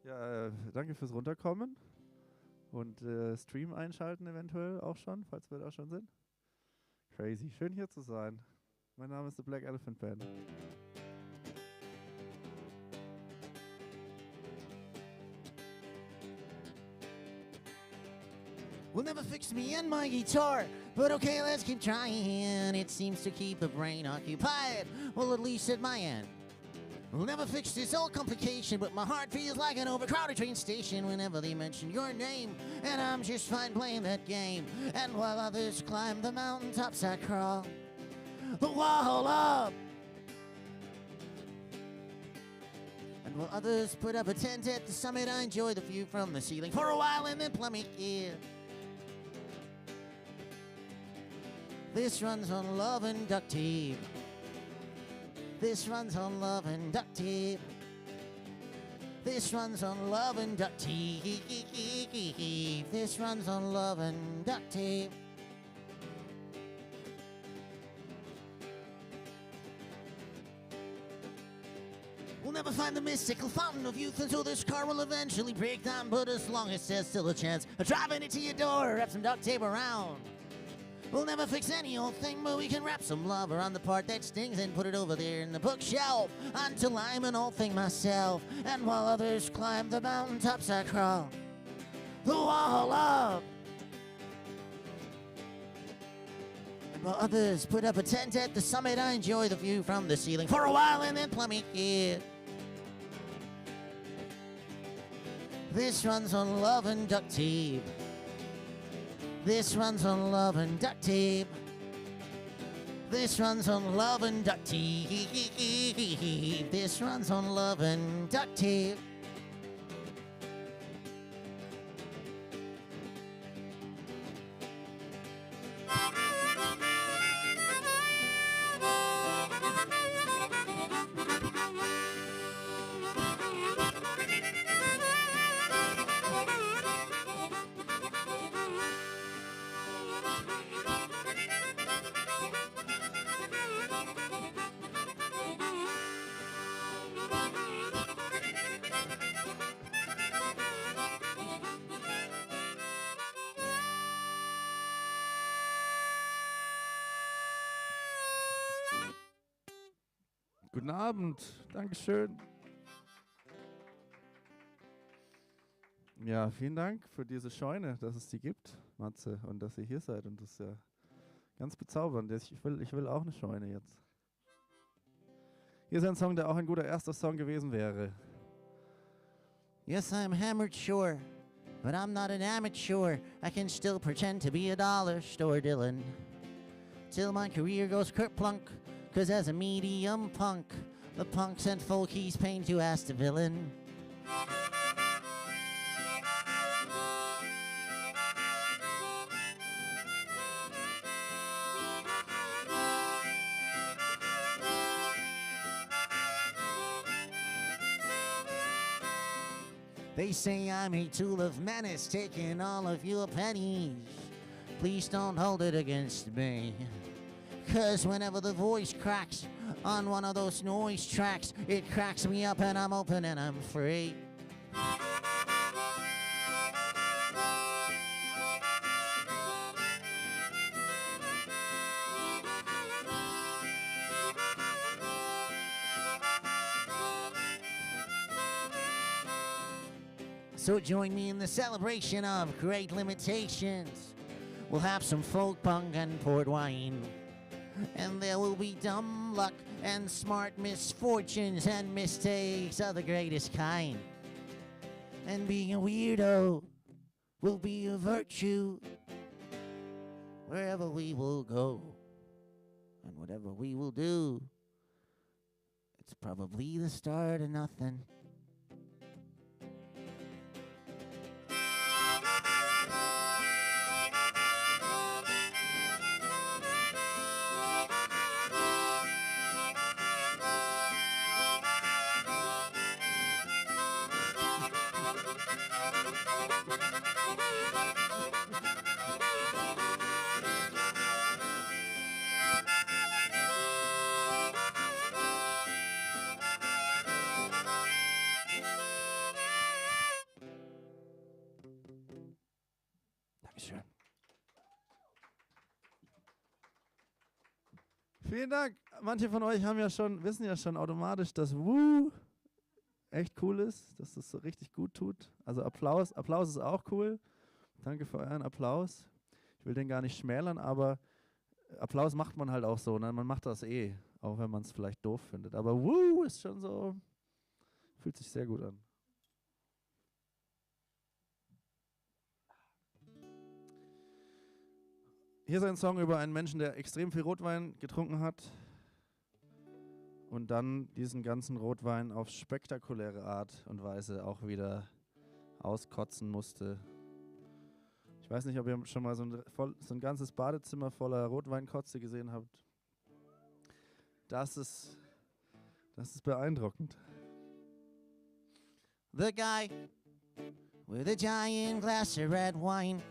Ja, danke fürs Runterkommen und Stream einschalten eventuell auch schon, falls wir da schon sind. Crazy, schön hier zu sein. Mein Name ist The Black Elephant Band. Will never fix me and my guitar, but okay, let's keep trying. It seems to keep the brain occupied, well, at least at my end. We'll never fix this old complication, but my heart feels like an overcrowded train station whenever they mention your name. And I'm just fine playing that game. And while others climb the mountaintops, I crawl the wall up. And while others put up a tent at the summit, I enjoy the view from the ceiling for a while and then plummet here. This runs on love and duct tape. This runs on love and duct tape. This runs on love and duct tape. This runs on love and duct tape. We'll never find the mystical fountain of youth until this car will eventually break down. But as long as there's still a chance of driving it to your door, wrap some duct tape around. We'll never fix any old thing, but we can wrap some love around the part that stings and put it over there in the bookshelf until I'm an old thing myself. And while others climb the mountaintops, I crawl the wall up. And while others put up a tent at the summit, I enjoy the view from the ceiling for a while and then plummet here. This runs on love and duct tape. This runs on love and duct tape. This runs on love and duct tape. This runs on love and duct tape. Guten Abend, Dankeschön. Ja, vielen Dank für diese Scheune, dass es die gibt, Matze, und dass ihr hier seid. Und das ist ja ganz bezaubernd. Ich will auch eine Scheune jetzt. Hier ist ein Song, der auch ein guter erster Song gewesen wäre. Yes, I'm hammered, sure, but I'm not an amateur. I can still pretend to be a dollar store Dylan till my career goes kerplunk. 'Cause as a medium punk, the punks and folkies pain to ask the villain. They say I'm a tool of menace, taking all of your pennies. Please don't hold it against me. 'Cause whenever the voice cracks on one of those noise tracks, it cracks me up and I'm open and I'm free. So join me in the celebration of great limitations. We'll have some folk punk and port wine. And there will be dumb luck and smart misfortunes and mistakes of the greatest kind. And being a weirdo will be a virtue wherever we will go. And whatever we will do, it's probably the start of nothing. Dankeschön. Vielen Dank. Manche von euch wissen ja schon automatisch, dass Woo echt cool ist, dass das so richtig gut tut. Also Applaus ist auch cool. Danke für euren Applaus. Ich will den gar nicht schmälern, aber Applaus macht man halt auch so. Ne? Man macht das auch wenn man es vielleicht doof findet. Aber Woo ist schon so, fühlt sich sehr gut an. Hier ist ein Song über einen Menschen, der extrem viel Rotwein getrunken hat und dann diesen ganzen Rotwein auf spektakuläre Art und Weise auch wieder auskotzen musste. Ich weiß nicht, ob ihr schon mal so ein ganzes Badezimmer voller Rotweinkotze gesehen habt. Das ist beeindruckend. The guy with a giant glass of red wine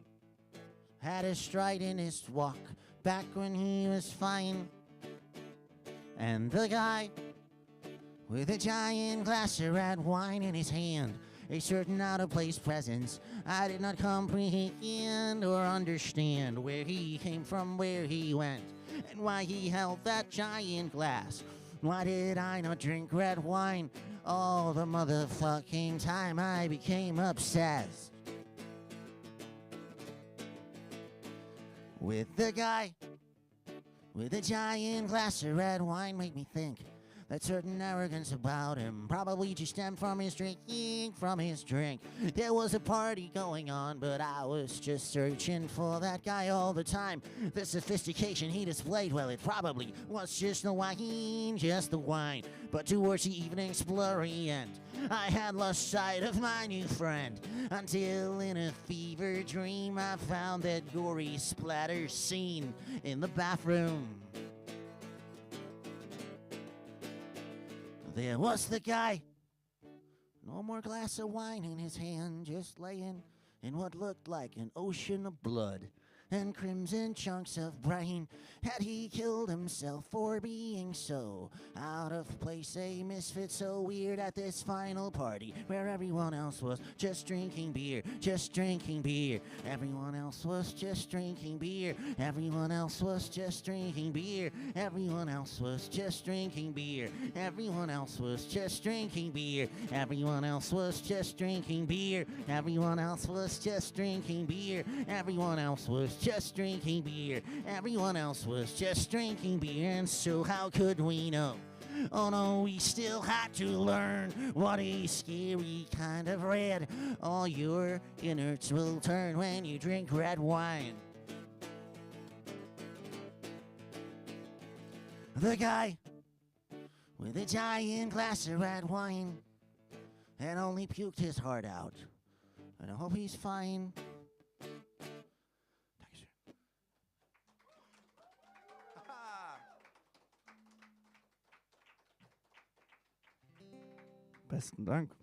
had a stridentest walk back when he was fine. And the guy with a giant glass of red wine in his hand, a certain out-of-place presence I did not comprehend or understand, where he came from, where he went, and why he held that giant glass. Why did I not drink red wine all the motherfucking time? I became obsessed with the guy with a giant glass of red wine. Made me think that certain arrogance about him probably just stemmed from his drinking, from his drink. There was a party going on, but I was just searching for that guy all the time. The sophistication he displayed, well, it probably was just the wine, just the wine. But towards the evening's blurry end, I had lost sight of my new friend, until in a fever dream I found that gory splatter scene in the bathroom. There was the guy, no more glass of wine in his hand, just laying in what looked like an ocean of blood and crimson chunks of brain. Had he killed himself for being so out of place, a misfit so weird at this final party where everyone else was just drinking beer, just drinking beer. Everyone else was just drinking beer. Everyone else was just drinking beer. Everyone else was just drinking beer. Everyone else was just drinking beer. Everyone else was just drinking beer. Everyone else was just drinking beer. Everyone else was just drinking beer. Everyone else was just drinking beer. And so how could we know? Oh no, we still had to learn what a scary kind of red all your innards will turn when you drink red wine. The guy with a giant glass of red wine had only puked his heart out. And I hope he's fine. Besten Dank.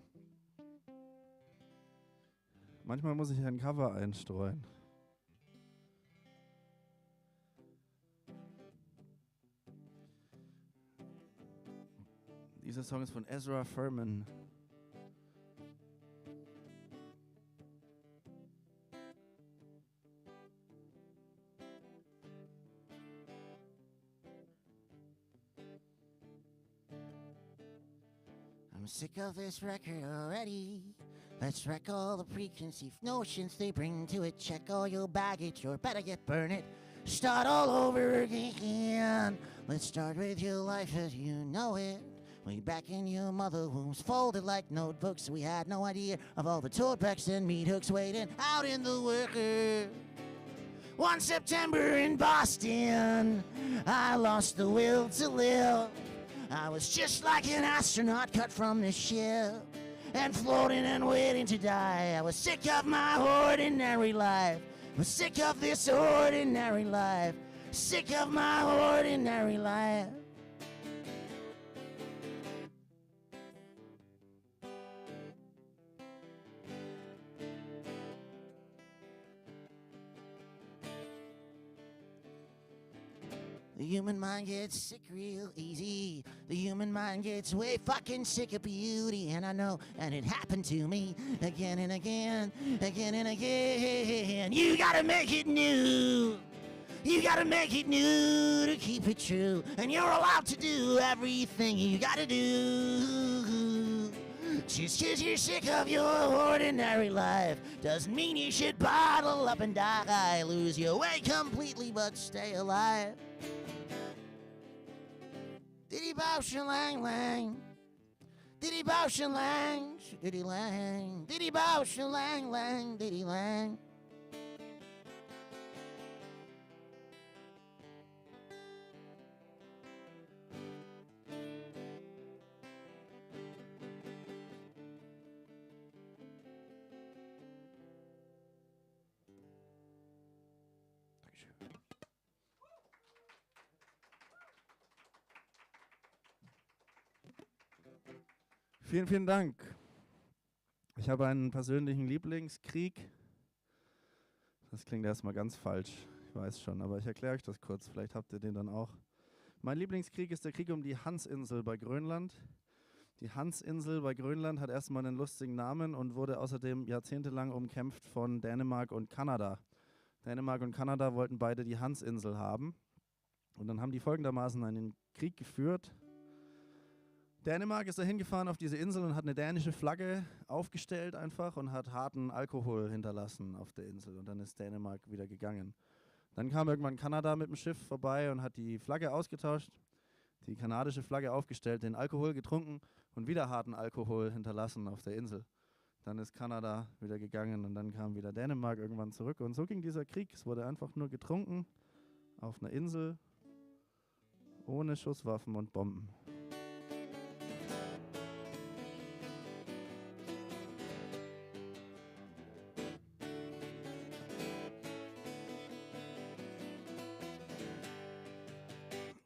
Manchmal muss ich ein Cover einstreuen. Dieser Song ist von Ezra Furman. I'm sick of this record already. Let's wreck all the preconceived notions they bring to it. Check all your baggage or better get burn it. Start all over again. Let's start with your life as you know it. Way back in your mother wombs, folded like notebooks. We had no idea of all the toad packs and meat hooks waiting out in the worker. One September in Boston, I lost the will to live. I was just like an astronaut cut from the ship and floating and waiting to die. I was sick of my ordinary life. I was sick of this ordinary life. Sick of my ordinary life. The human mind gets sick real easy. The human mind gets way fucking sick of beauty. And I know, and it happened to me again and again, again and again. You gotta make it new. You gotta make it new to keep it true. And you're allowed to do everything you gotta do. Just 'cause you're sick of your ordinary life doesn't mean you should bottle up and die. Lose your way completely but stay alive. Diddy bow shalang lang. Diddy bow shalang. Diddy lang. Diddy bow shalang lang. Diddy lang. Vielen, vielen Dank. Ich habe einen persönlichen Lieblingskrieg. Das klingt erstmal ganz falsch, ich weiß schon, aber ich erkläre euch das kurz, vielleicht habt ihr den dann auch. Mein Lieblingskrieg ist der Krieg um die Hansinsel bei Grönland. Die Hansinsel bei Grönland hat erstmal einen lustigen Namen und wurde außerdem jahrzehntelang umkämpft von Dänemark und Kanada. Dänemark und Kanada wollten beide die Hansinsel haben. Und dann haben die folgendermaßen einen Krieg geführt. Dänemark ist da hingefahren auf diese Insel und hat eine dänische Flagge aufgestellt einfach und hat harten Alkohol hinterlassen auf der Insel. Und dann ist Dänemark wieder gegangen. Dann kam irgendwann Kanada mit dem Schiff vorbei und hat die Flagge ausgetauscht, die kanadische Flagge aufgestellt, den Alkohol getrunken und wieder harten Alkohol hinterlassen auf der Insel. Dann ist Kanada wieder gegangen und dann kam wieder Dänemark irgendwann zurück. Und so ging dieser Krieg. Es wurde einfach nur getrunken auf einer Insel ohne Schusswaffen und Bomben.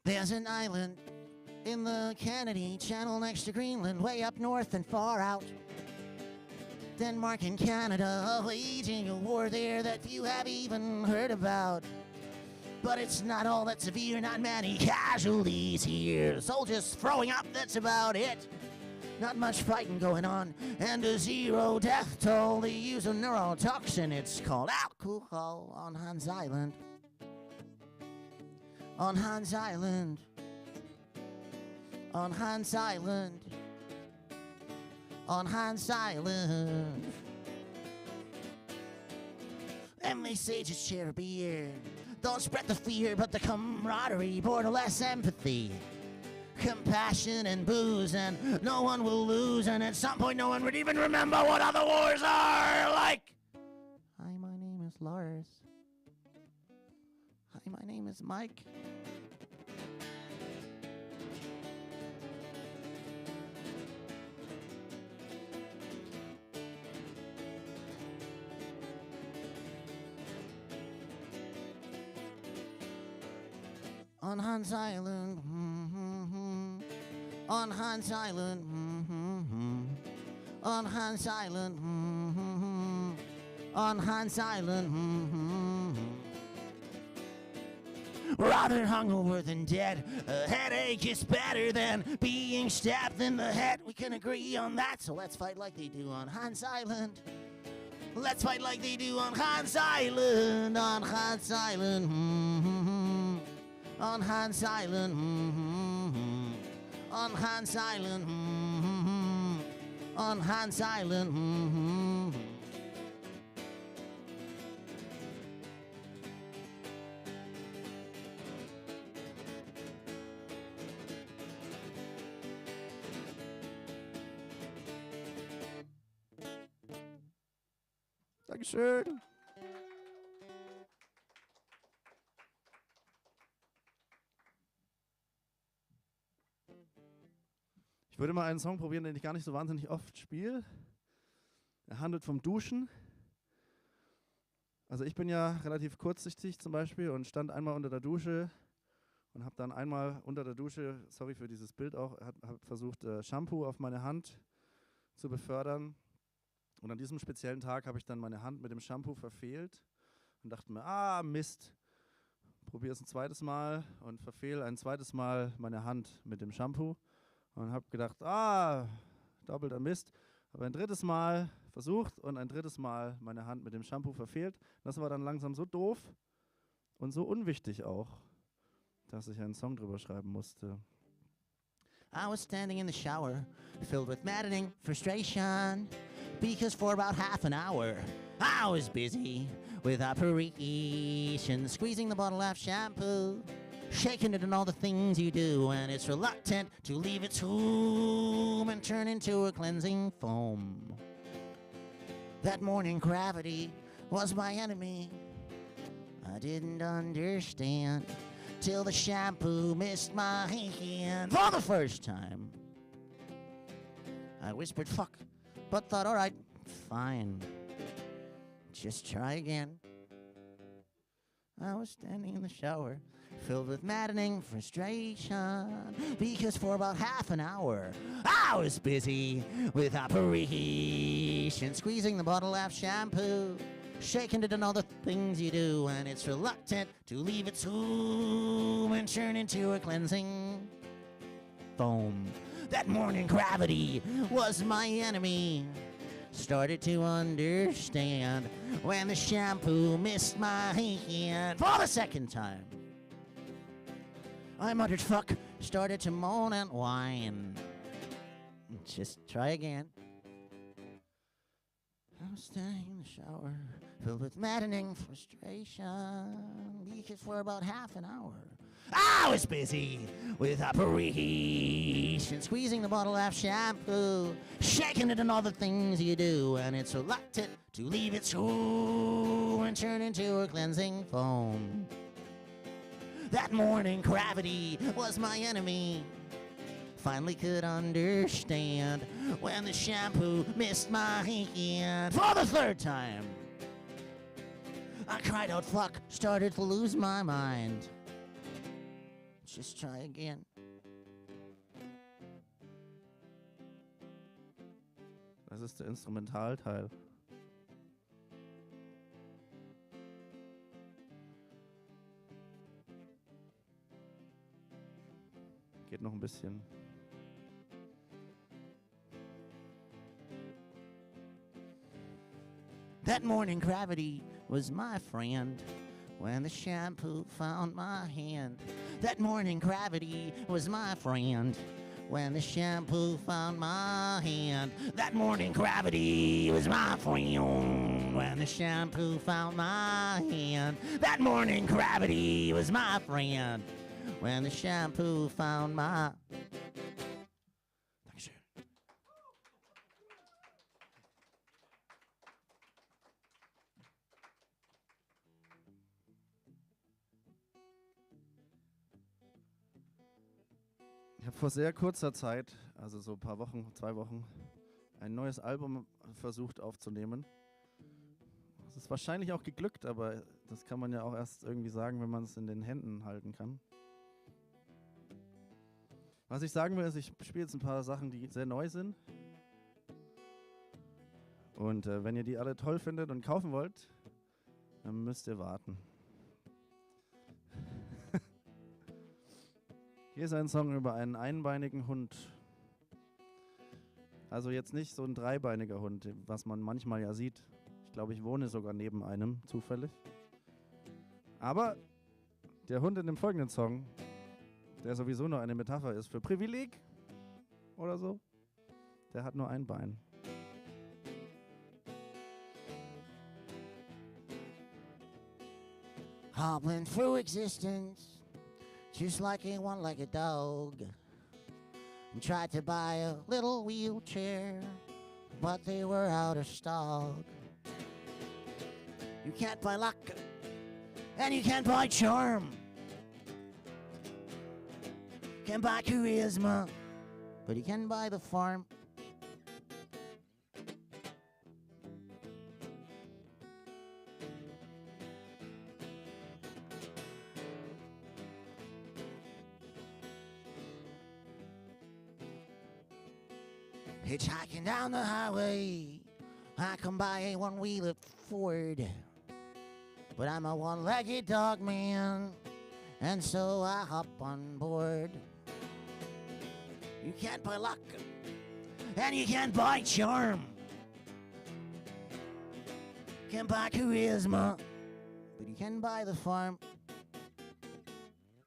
There's an island in the Kennedy Channel next to Greenland, way up north and far out. Denmark and Canada waging a war there that few have even heard about. But it's not all that severe, not many casualties here. Soldiers throwing up, that's about it. Not much fighting going on, and a zero death toll. They use a neurotoxin, it's called alcohol on Hans Island. On Hans Island. On Hans Island. On Hans Island. And they say just share a beer. Don't spread the fear, but the camaraderie, born less empathy, compassion and booze, and no one will lose, and at some point no one would even remember what other wars are like. Hi, my name is Lars. Hi, my name is Mike. On Hans Island, on Hans Island, on Hans Island, on Hans Island. Rather hungover than dead, a headache is better than being stabbed in the head. We can agree on that, so let's fight like they do on Hans Island. Let's fight like they do on Hans Island, on Hans Island. On Hans Island, on Hans Island, on Hans Island. Dankeschön. Ich würde mal einen Song probieren, den ich gar nicht so wahnsinnig oft spiele. Er handelt vom Duschen. Also ich bin ja relativ kurzsichtig zum Beispiel und stand einmal unter der Dusche und habe dann einmal unter der Dusche, sorry für dieses Bild auch, habe versucht Shampoo auf meine Hand zu befördern. Und an diesem speziellen Tag habe ich dann meine Hand mit dem Shampoo verfehlt und dachte mir, Mist, probiere es ein zweites Mal und verfehle ein zweites Mal meine Hand mit dem Shampoo und habe gedacht, doppelter Mist. Habe ein drittes Mal versucht und ein drittes Mal meine Hand mit dem Shampoo verfehlt. Das war dann langsam so doof und so unwichtig auch, dass ich einen Song drüber schreiben musste. I was standing in the shower, filled with maddening frustration, because for about half an hour, I was busy with operation, squeezing the bottle of shampoo, shaking it and all the things you do, and it's reluctant to leave its home and turn into a cleansing foam. That morning gravity was my enemy. I didn't understand till the shampoo missed my hand for the first time. I whispered fuck, but thought, all right, fine. Just try again. I was standing in the shower, filled with maddening frustration, because for about half an hour, I was busy with operation, squeezing the bottle of shampoo, shaking it and all the things you do, and it's reluctant to leave its home and turn into a cleansing foam. That morning gravity was my enemy. Started to understand when the shampoo missed my hand for the second time. I muttered fuck, started to moan and whine. Just try again. I was standing in the shower, filled with maddening frustration, because for about half an hour, I was busy with operation, squeezing the bottle of shampoo, shaking it and all the things you do, and it's reluctant to leave its home and turn into a cleansing foam. That morning gravity was my enemy. Finally could understand when the shampoo missed my hand for the third time. I cried out fuck, started to lose my mind. Just try again. Das ist der Instrumentalteil. Geht noch ein bisschen. That morning gravity was my friend when the shampoo found my hand. That morning gravity was my friend when the shampoo found my hand. That morning gravity was my friend when the shampoo found my hand. That morning gravity was my friend when the shampoo found my... Dankeschön. Ich habe vor sehr kurzer Zeit, also so ein paar Wochen, 2 Wochen, ein neues Album versucht aufzunehmen. Es ist wahrscheinlich auch geglückt, aber das kann man ja auch erst irgendwie sagen, wenn man es in den Händen halten kann. Was ich sagen will, ist, ich spiele jetzt ein paar Sachen, die sehr neu sind. Und wenn ihr die alle toll findet und kaufen wollt, dann müsst ihr warten. Hier ist ein Song über einen einbeinigen Hund. Also jetzt nicht so ein dreibeiniger Hund, was man manchmal ja sieht. Ich glaube, ich wohne sogar neben einem, zufällig. Aber der Hund in dem folgenden Song, der sowieso nur eine Metapher ist für Privileg oder so, der hat nur ein Bein. Hobbling through existence, just like a one-legged dog. And tried to buy a little wheelchair, but they were out of stock. You can't buy luck, and you can't buy charm. Can't buy charisma, but you can buy the farm. Hitchhiking down the highway, I come by a one-wheeler Ford, but I'm a one-legged dog man, and so I hop on board. You can't buy luck, and you can't buy charm. You can't buy charisma, but you can buy the farm.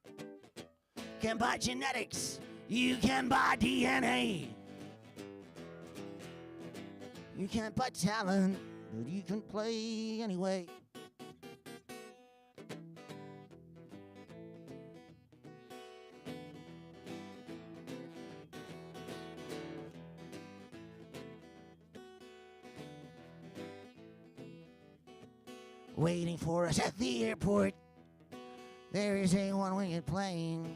You can buy genetics, you can buy DNA. You can't buy talent, but you can play anyway. Waiting for us at the airport, there is a one-winged plane,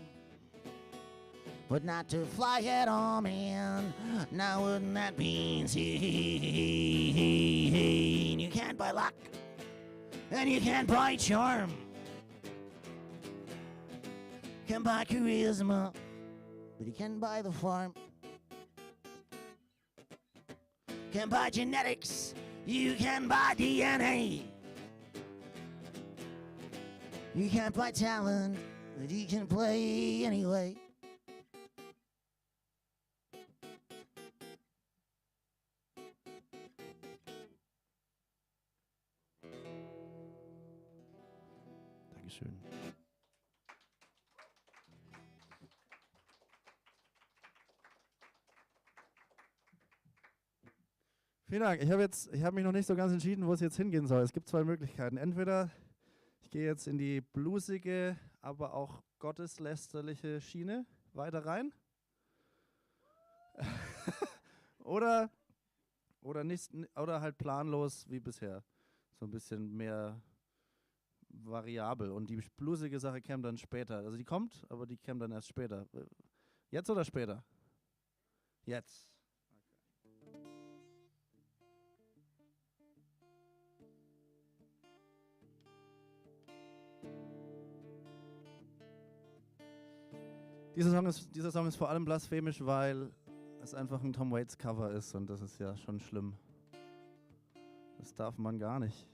but not to fly at all, man. Now wouldn't that be insane? You can't buy luck, and you can't buy charm. You can buy charisma, but you can buy the farm. You can buy genetics, you can buy DNA. You can't buy talent, but you can play anyway. Dankeschön. Vielen Dank. Ich habe mich noch nicht so ganz entschieden, wo es jetzt hingehen soll. Es gibt zwei Möglichkeiten. Entweder ich gehe jetzt in die bluesige, aber auch gotteslästerliche Schiene weiter rein. oder nicht, oder halt planlos wie bisher. So ein bisschen mehr variabel. Und die bluesige Sache käme dann später. Also die kommt, aber die käme dann erst später. Jetzt oder später? Jetzt. Dieser Song ist vor allem blasphemisch, weil es einfach ein Tom Waits Cover ist und das ist ja schon schlimm. Das darf man gar nicht.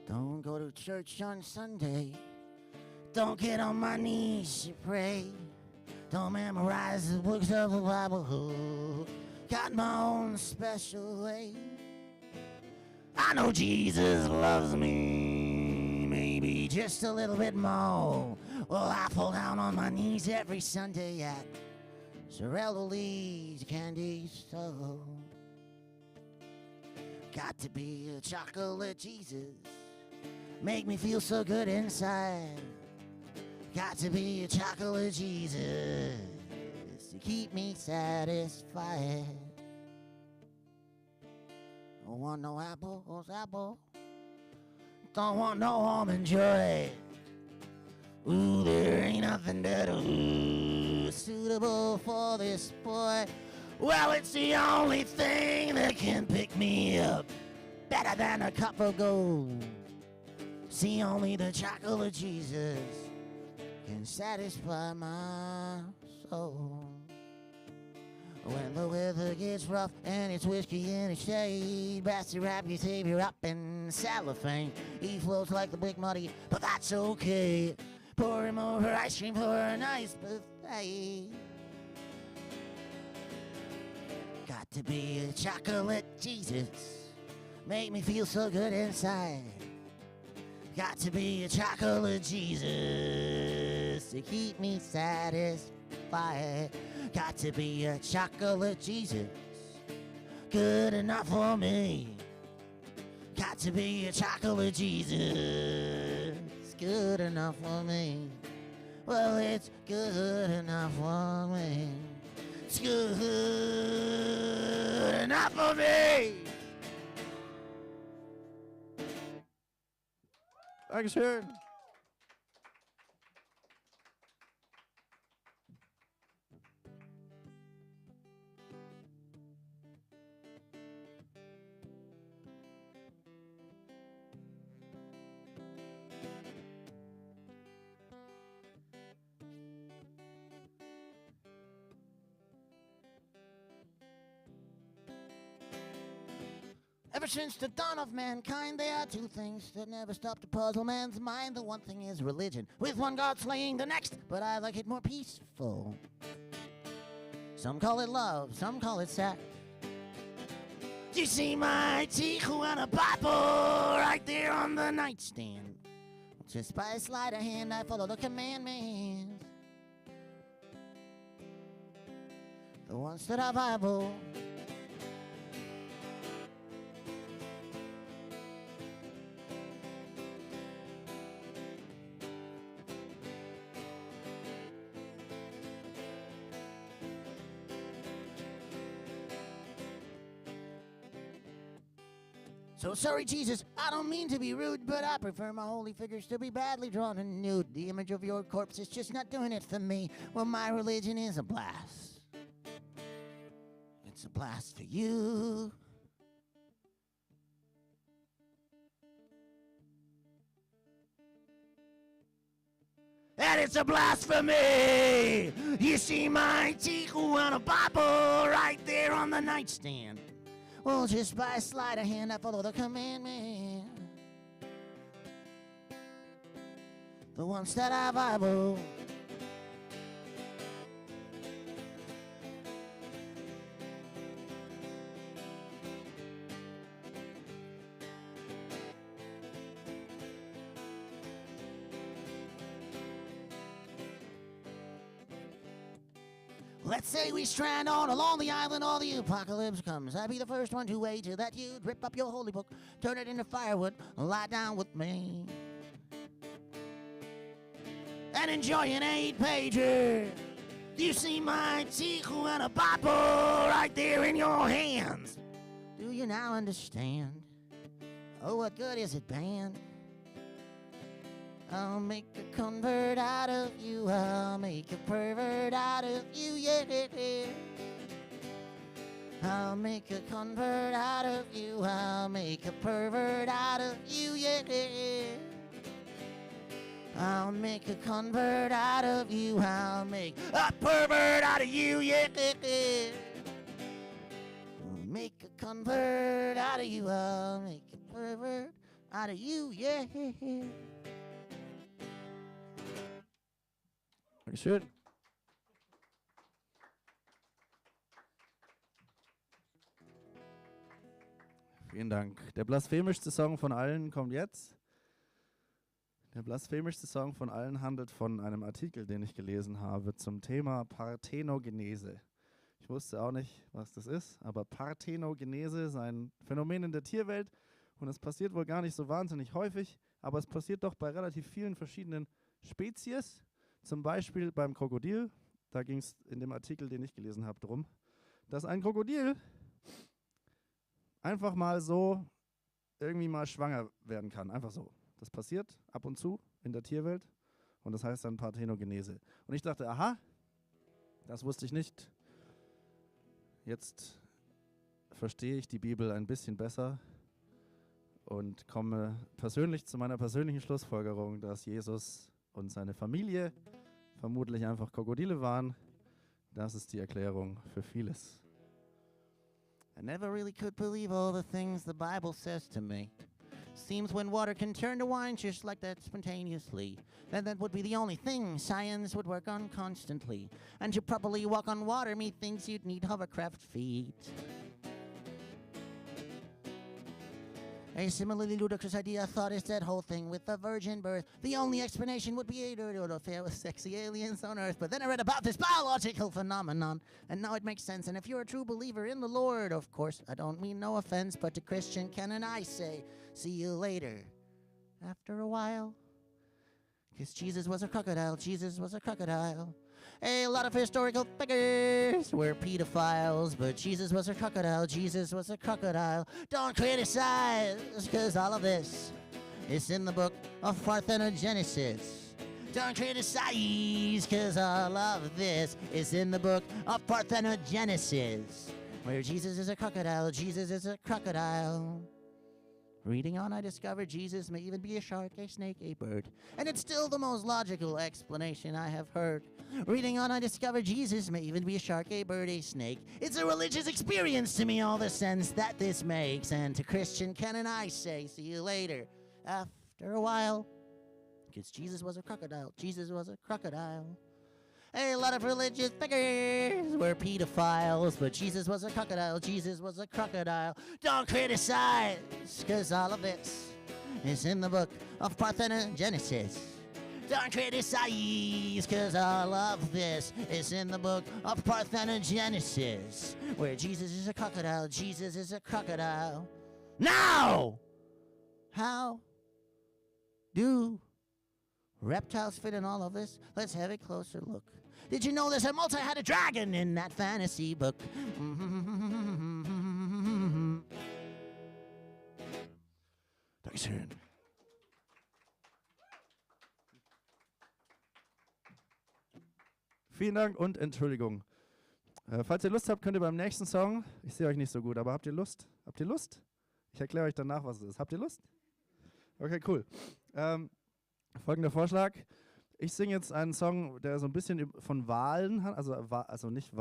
Don't go to church on Sunday. Don't get on my knees to pray. Don't memorize the books of the Bible. Got my own special way. I know Jesus loves me, maybe just a little bit more. Well, I fall down on my knees every Sunday at Sorrel Lee's candy store. Got to be a chocolate Jesus, make me feel so good inside. Got to be a chocolate Jesus to keep me satisfied. Don't want no apple. Don't want no almond joy. Ooh, there ain't nothing better suitable for this boy. Well, it's the only thing that can pick me up better than a cup of gold. See, only the chocolate Jesus can satisfy my soul. When the weather gets rough and it's whiskey in the shade, bastard wrap your savior up in cellophane. He floats like the Big Muddy, but that's okay. Pour him over ice cream for a nice buffet. Got to be a chocolate Jesus, make me feel so good inside. Got to be a chocolate Jesus to keep me satisfied. Got to be a chocolate Jesus, good enough for me. Got to be a chocolate Jesus, good enough for me. Well, it's good enough for me. It's good enough for me. Dankeschön. Ever since the dawn of mankind, there are two things that never stop to puzzle man's mind. The one thing is religion, with one god slaying the next, but I like it more peaceful. Some call it love, some call it sex. Do you see my Tijuana Bible right there on the nightstand? Just by a sleight of hand, I follow the commandments, the ones that are Bible. So sorry, Jesus, I don't mean to be rude, but I prefer my holy figures to be badly drawn and nude. The image of your corpse is just not doing it for me. Well, my religion is a blast. It's a blast for you. And it's a blast for me. You see my Tijuana Bible right there on the nightstand. Well, just by a sleight of hand, I follow the commandment, the ones that are Bible. Let's say we strand on a lonely island, all the apocalypse comes. I'd be the first one to wager that you'd rip up your holy book, turn it into firewood, and lie down with me, and enjoy an 8-pager. Do you see my Tijuana Bible right there in your hands? Do you now understand? Oh, what good is it, band? I'll make a convert out of you. I'll make a pervert out of you, yeah. I'll make a convert out of you. I'll make a pervert out of you, yeah. I'll make a convert out of you. I'll make a pervert out of you, yeah. I'll make a convert out of you. I'll make a pervert out of you, yeah. Schön. Vielen Dank. Der blasphemischste Song von allen kommt jetzt. Der blasphemischste Song von allen handelt von einem Artikel, den ich gelesen habe zum Thema Parthenogenese. Ich wusste auch nicht, was das ist, aber Parthenogenese ist ein Phänomen in der Tierwelt und es passiert wohl gar nicht so wahnsinnig häufig, aber es passiert doch bei relativ vielen verschiedenen Spezies. Zum Beispiel beim Krokodil, da ging es in dem Artikel, den ich gelesen habe, drum, dass ein Krokodil einfach mal so irgendwie mal schwanger werden kann. Einfach so. Das passiert ab und zu in der Tierwelt und das heißt dann Parthenogenese. Und ich dachte, aha, das wusste ich nicht. Jetzt verstehe ich die Bibel ein bisschen besser und komme persönlich zu meiner persönlichen Schlussfolgerung, dass Jesus und seine Familie vermutlich einfach Krokodile waren. Das ist die Erklärung für vieles. I never really could believe all the things the Bible says to me. Seems when water can turn to wine just like that spontaneously, then that would be the only thing science would work on constantly. And to properly walk on water, methinks you'd need hovercraft feet. A similarly ludicrous idea thought is that whole thing with the virgin birth. The only explanation would be a dirty old affair with sexy aliens on Earth. But then I read about this biological phenomenon, and now it makes sense. And if you're a true believer in the Lord, of course, I don't mean no offense, but to Christian Ken and I say, see you later. After a while. 'Cause Jesus was a crocodile, Jesus was a crocodile. A lot of historical figures were pedophiles, but Jesus was a crocodile, Jesus was a crocodile. Don't criticize, 'cause all of this is in the book of Parthenogenesis. Don't criticize, 'cause all of this is in the book of Parthenogenesis, where Jesus is a crocodile, Jesus is a crocodile. Reading on, I discovered Jesus may even be a shark, a snake, a bird. And it's still the most logical explanation I have heard. Reading on, I discovered Jesus may even be a shark, a bird, a snake. It's a religious experience to me, all the sense that this makes. And to Christian Ken and I say, see you later. After a while, because Jesus was a crocodile, Jesus was a crocodile. A lot of religious figures were pedophiles, but Jesus was a crocodile, Jesus was a crocodile. Don't criticize, cause all of this is in the book of Parthenogenesis. Don't criticize, cause all of this is in the book of Parthenogenesis, where Jesus is a crocodile, Jesus is a crocodile. Now! How do reptiles fit in all of this? Let's have a closer look. Did you know there's a multi-headed dragon in that fantasy book? Dankeschön. Vielen Dank und Entschuldigung. Falls ihr Lust habt, könnt ihr beim nächsten Song, ich sehe euch nicht so gut, aber habt ihr Lust? Habt ihr Lust? Ich erkläre euch danach, was es ist. Habt ihr Lust? Okay, cool. Folgender Vorschlag. Ich singe jetzt einen Song, der so ein bisschen von Wahlen hat, also nicht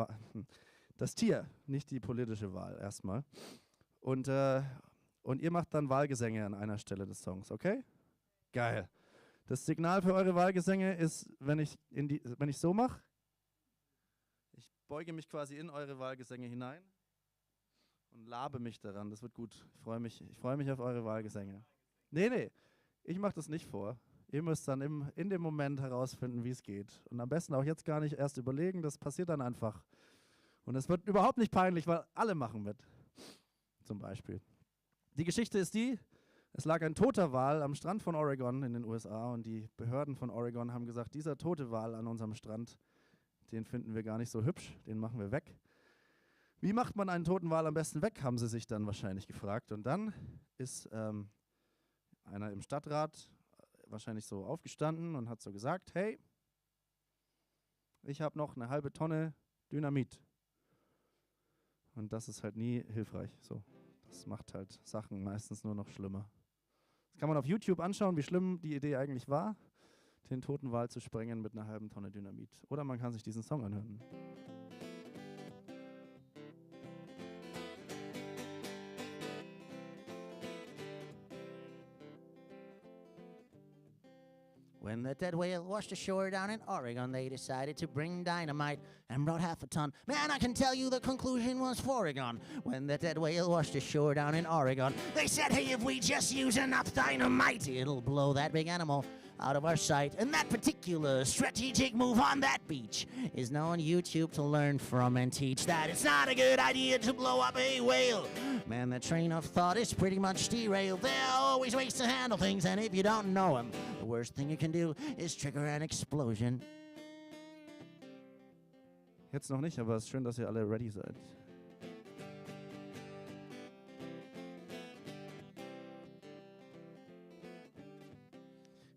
das Tier, nicht die politische Wahl erstmal. Und ihr macht dann Wahlgesänge an einer Stelle des Songs, okay? Geil. Das Signal für eure Wahlgesänge ist, wenn ich so mache, ich beuge mich quasi in eure Wahlgesänge hinein und labe mich daran. Das wird gut. Ich freue mich auf eure Wahlgesänge. Nee, ich mache das nicht vor. Ihr müsst dann in dem Moment herausfinden, wie es geht. Und am besten auch jetzt gar nicht erst überlegen, das passiert dann einfach. Und es wird überhaupt nicht peinlich, weil alle machen mit. Zum Beispiel. Die Geschichte ist die, es lag ein toter Wal am Strand von Oregon in den USA und die Behörden von Oregon haben gesagt, dieser tote Wal an unserem Strand, den finden wir gar nicht so hübsch, den machen wir weg. Wie macht man einen toten Wal am besten weg, haben sie sich dann wahrscheinlich gefragt. Und dann ist einer im Stadtrat wahrscheinlich so aufgestanden und hat so gesagt, hey, ich habe noch eine halbe Tonne Dynamit. Und das ist halt nie hilfreich. So, das macht halt Sachen meistens nur noch schlimmer. Das kann man auf YouTube anschauen, wie schlimm die Idee eigentlich war, den toten Wal zu sprengen mit einer halben Tonne Dynamit. Oder man kann sich diesen Song anhören. When the dead whale washed ashore down in Oregon, they decided to bring dynamite and brought half a ton. Man, I can tell you the conclusion was Foregon. When the dead whale washed ashore down in Oregon, they said, hey, if we just use enough dynamite, it'll blow that big animal out of our sight. And that particular strategic move on that beach is now on YouTube to learn from and teach that it's not a good idea to blow up a whale. Man, the train of thought is pretty much derailed. There are always ways to handle things, and if you don't know them, the worst thing you can do is trigger an explosion. Jetzt noch nicht, aber es ist schön, dass ihr alle ready seid.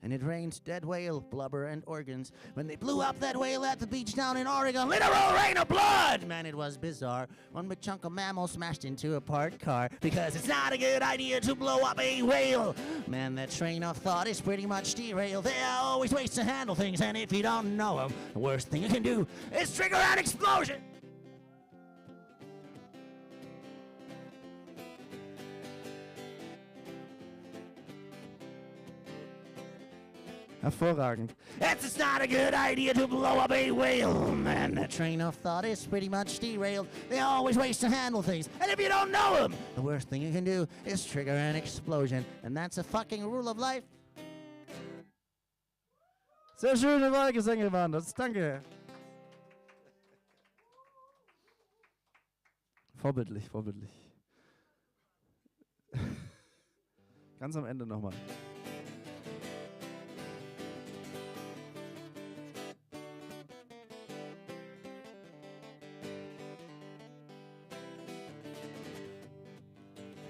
And it rained dead whale, blubber, and organs when they blew up that whale at the beach down in Oregon. Literal rain of blood! Man, it was bizarre. One big chunk of mammal smashed into a parked car because it's not a good idea to blow up a whale. Man, that train of thought is pretty much derailed. There are always ways to handle things, and if you don't know them, the worst thing you can do is trigger an explosion. Hervorragend. It's not a good idea to blow up a whale. Man, that train of thought is pretty much derailed. There are always ways to handle things. And if you don't know them, the worst thing you can do is trigger an explosion. And that's a fucking rule of life. Sehr schöne Wahlgesänge waren das. Danke. Vorbildlich. Ganz am Ende nochmal.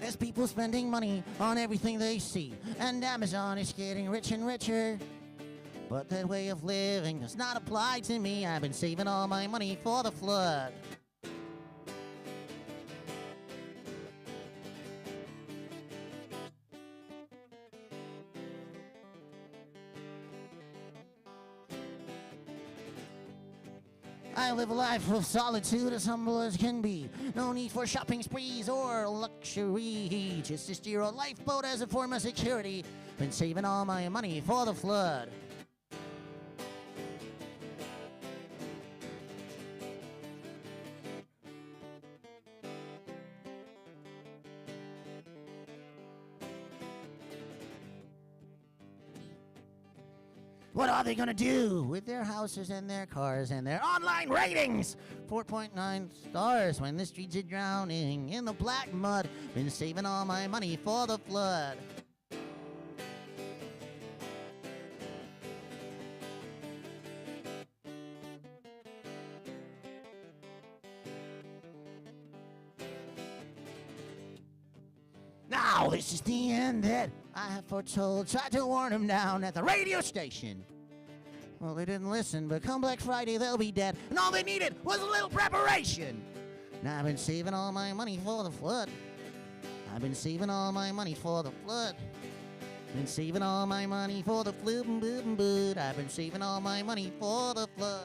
There's people spending money on everything they see, and Amazon is getting rich and richer. But that way of living does not apply to me. I've been saving all my money for the flood. I live a life of solitude as humble as can be. No need for shopping sprees or luxury. Just a steer a lifeboat as a form of security. Been saving all my money for the flood. What are they gonna do with their houses and their cars and their online ratings? 4.9 stars when the streets are drowning in the black mud. Been saving all my money for the flood. Now this is the end that I have foretold. Tried to warn them down at the radio station. Well, they didn't listen, but come Black Friday, they'll be dead. And all they needed was a little preparation. Now I've been saving all my money for the flood. I've been saving all my money for the flood. Been saving all my money for the flood. I've been saving all my money for the flood.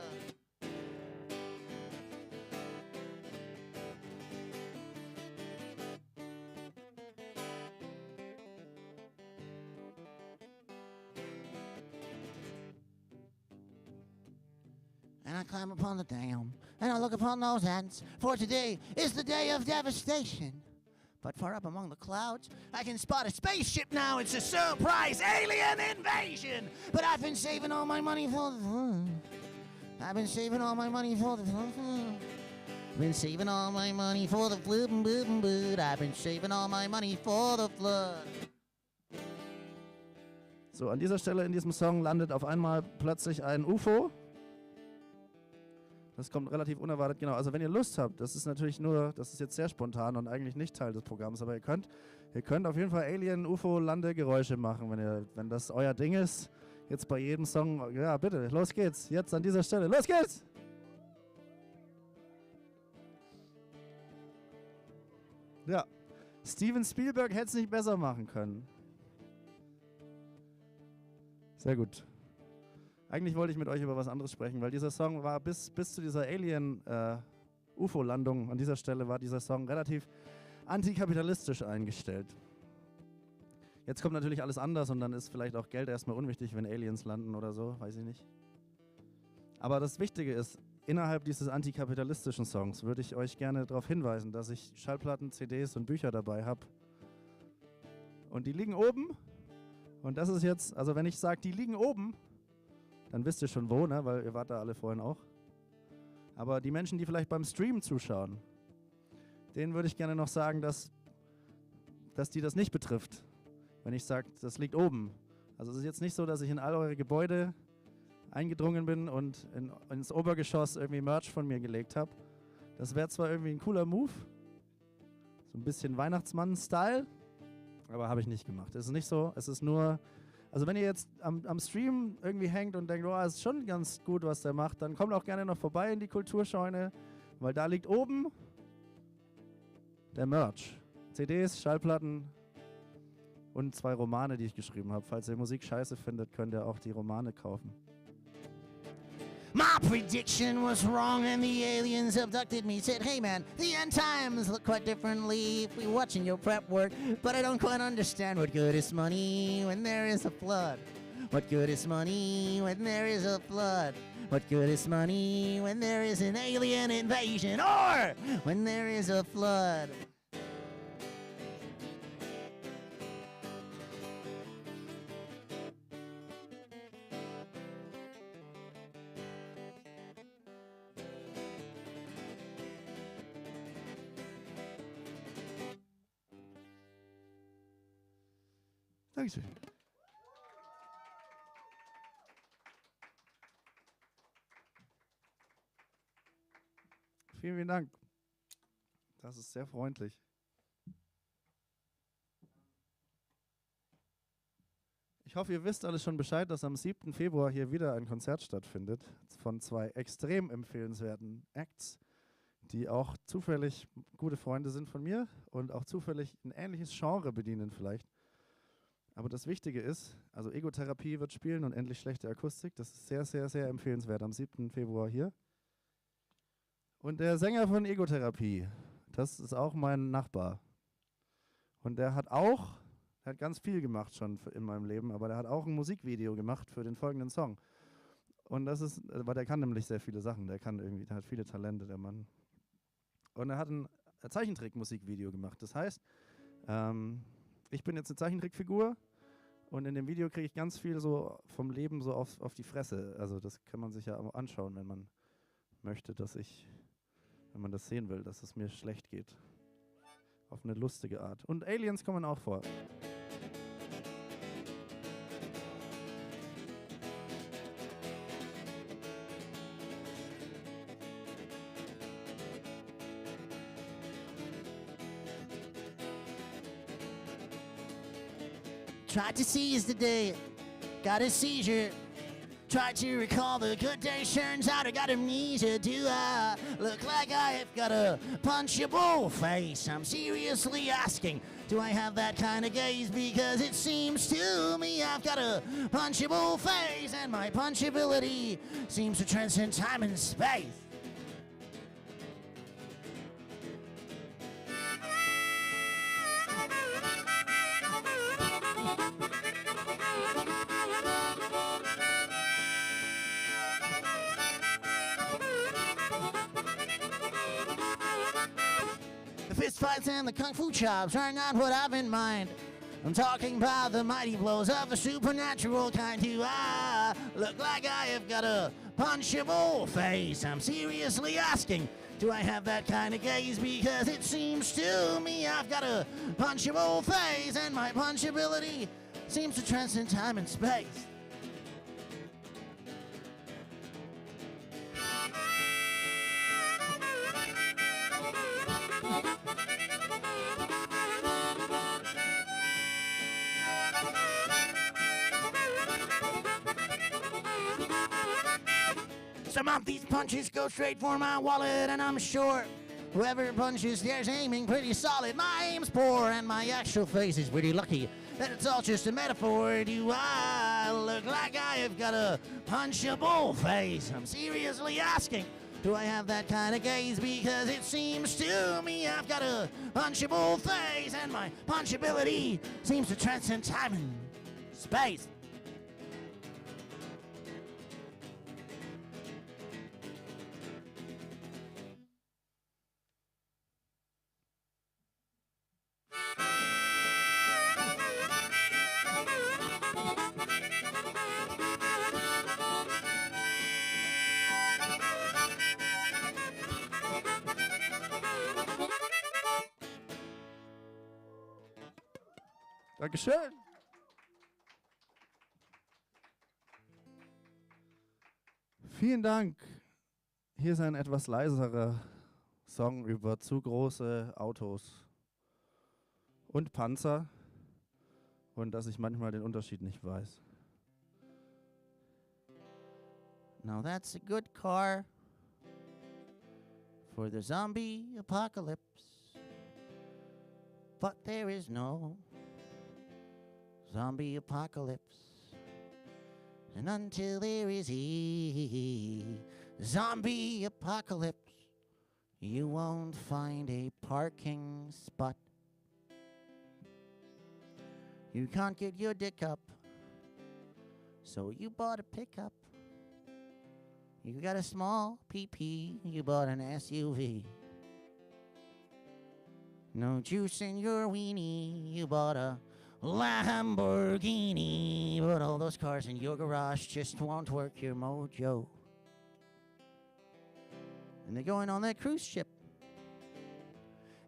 And I climb upon the dam, and I look upon those ants, for today is the day of devastation. But far up among the clouds, I can spot a spaceship now. It's a surprise alien invasion. But I've been saving all my money for the... I've been saving all my money for the... Been saving all my money for the flood. I've been saving all my money for the flood. So, an dieser Stelle in diesem Song landet auf einmal plötzlich ein UFO. Das kommt relativ unerwartet, genau. Also wenn ihr Lust habt, das ist natürlich nur, das ist jetzt sehr spontan und eigentlich nicht Teil des Programms, aber ihr könnt auf jeden Fall Alien-UFO-Landegeräusche machen, wenn das euer Ding ist. Jetzt bei jedem Song, ja bitte, los geht's. Jetzt an dieser Stelle, los geht's! Ja, Steven Spielberg hätte es nicht besser machen können. Sehr gut. Eigentlich wollte ich mit euch über was anderes sprechen, weil dieser Song war bis zu dieser Alien-UFO-Landung an dieser Stelle war dieser Song relativ antikapitalistisch eingestellt. Jetzt kommt natürlich alles anders und dann ist vielleicht auch Geld erstmal unwichtig, wenn Aliens landen oder so, weiß ich nicht. Aber das Wichtige ist, innerhalb dieses antikapitalistischen Songs würde ich euch gerne darauf hinweisen, dass ich Schallplatten, CDs und Bücher dabei habe. Und die liegen oben. Und das ist jetzt, also wenn ich sage, die liegen oben, dann wisst ihr schon wo, ne? Weil ihr wart da alle vorhin auch. Aber die Menschen, die vielleicht beim Stream zuschauen, denen würde ich gerne noch sagen, dass die das nicht betrifft. Wenn ich sage, das liegt oben. Also es ist jetzt nicht so, dass ich in all eure Gebäude eingedrungen bin und ins Obergeschoss irgendwie Merch von mir gelegt habe. Das wäre zwar irgendwie ein cooler Move, so ein bisschen Weihnachtsmann-Style, aber habe ich nicht gemacht. Es ist nicht so, es ist nur... Also wenn ihr jetzt am Stream irgendwie hängt und denkt, oh, es ist schon ganz gut, was der macht, dann kommt auch gerne noch vorbei in die Kulturscheune, weil da liegt oben der Merch. CDs, Schallplatten und 2 Romane, die ich geschrieben habe. Falls ihr Musik scheiße findet, könnt ihr auch die Romane kaufen. My prediction was wrong and the aliens abducted me. Said, hey man, the end times look quite differently if we're watching your prep work. But I don't quite understand what good is money when there is a flood. What good is money when there is a flood? What good is money when there is an alien invasion or when there is a flood? Dankeschön. Vielen Dank. Das ist sehr freundlich. Ich hoffe, ihr wisst alles schon Bescheid, dass am 7. Februar hier wieder ein Konzert stattfindet von 2 extrem empfehlenswerten Acts, die auch zufällig gute Freunde sind von mir und auch zufällig ein ähnliches Genre bedienen vielleicht. Aber das Wichtige ist, also Egotherapie wird spielen und endlich schlechte Akustik. Das ist sehr, sehr, sehr empfehlenswert am 7. Februar hier. Und der Sänger von Egotherapie, das ist auch mein Nachbar. Und der hat ganz viel gemacht schon in meinem Leben, aber der hat auch ein Musikvideo gemacht für den folgenden Song. Und weil der kann nämlich sehr viele Sachen, der hat viele Talente, der Mann. Und er hat ein Zeichentrick-Musikvideo gemacht. Das heißt, ich bin jetzt eine Zeichentrickfigur und in dem Video kriege ich ganz viel so vom Leben so auf die Fresse. Also das kann man sich ja auch anschauen, wenn man möchte, wenn man das sehen will, dass es mir schlecht geht. Auf eine lustige Art. Und Aliens kommen auch vor. Tried to seize the day, got a seizure. Tried to recall the good days, turns out I got amnesia. Do I look like I've got a punchable face? I'm seriously asking, do I have that kind of gaze? Because it seems to me I've got a punchable face, and my punchability seems to transcend time and space. Fights and the kung fu chops are not what I've in mind. I'm talking about the mighty blows of the supernatural kind. Do I look like I have got a punchable face? I'm seriously asking, do I have that kind of gaze? Because it seems to me I've got a punchable face, and my punchability seems to transcend time and space. Some of these punches go straight for my wallet, and I'm sure whoever punches there's aiming pretty solid. My aim's poor, and my actual face is pretty lucky that it's all just a metaphor. Do I look like I have got a punchable face? I'm seriously asking, do I have that kind of gaze? Because it seems to me I've got a punchable face, and my punchability seems to transcend time and space. Dankeschön. Vielen Dank. Hier ist ein etwas leiserer Song über zu große Autos und Panzer und dass ich manchmal den Unterschied nicht weiß. Now that's a good car for the zombie apocalypse, but there is no zombie apocalypse, and until there is a zombie apocalypse, you won't find a parking spot. You can't get your dick up, so you bought a pickup. You got a small PP, you bought an SUV. No juice in your weenie, you bought a Lamborghini. But all those cars in your garage just won't work your mojo. And they're going on that cruise ship,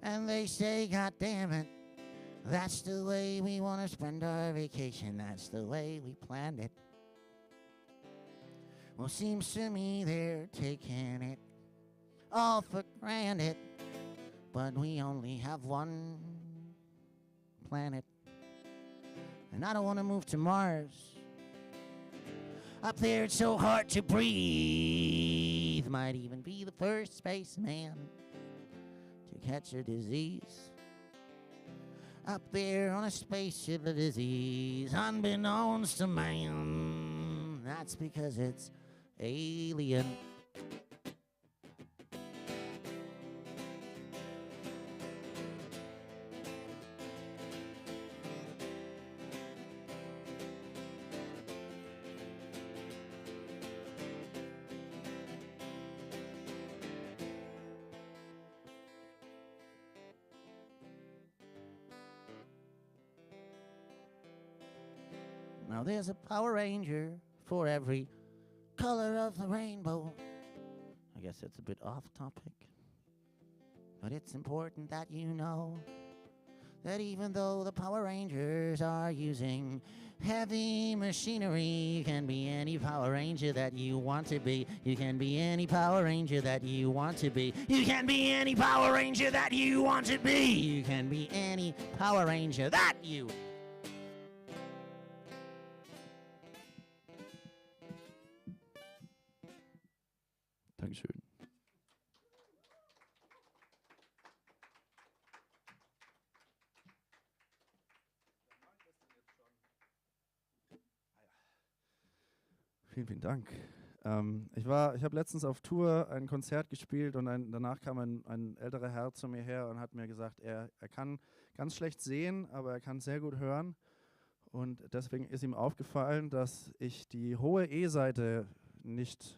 and they say, God damn it, that's the way we want to spend our vacation. That's the way we planned it. Well, seems to me they're taking it all for granted, but we only have one planet. And I don't want to move to Mars. Up there it's so hard to breathe. Might even be the first spaceman to catch a disease. Up there on a spaceship, a disease unbeknownst to man. That's because it's alien. Now there's a Power Ranger for every color of the rainbow. I guess it's a bit off topic, but it's important that you know that even though the Power Rangers are using heavy machinery, you can be any Power Ranger that you want to be. You can be any Power Ranger that you want to be. You can be any Power Ranger that you want to be. You can be any Power Ranger that you... Dankeschön. Vielen, vielen Dank. Ich habe letztens auf Tour ein Konzert gespielt und danach kam ein älterer Herr zu mir her und hat mir gesagt, er kann ganz schlecht sehen, aber er kann sehr gut hören. Und deswegen ist ihm aufgefallen, dass ich die hohe E-Seite nicht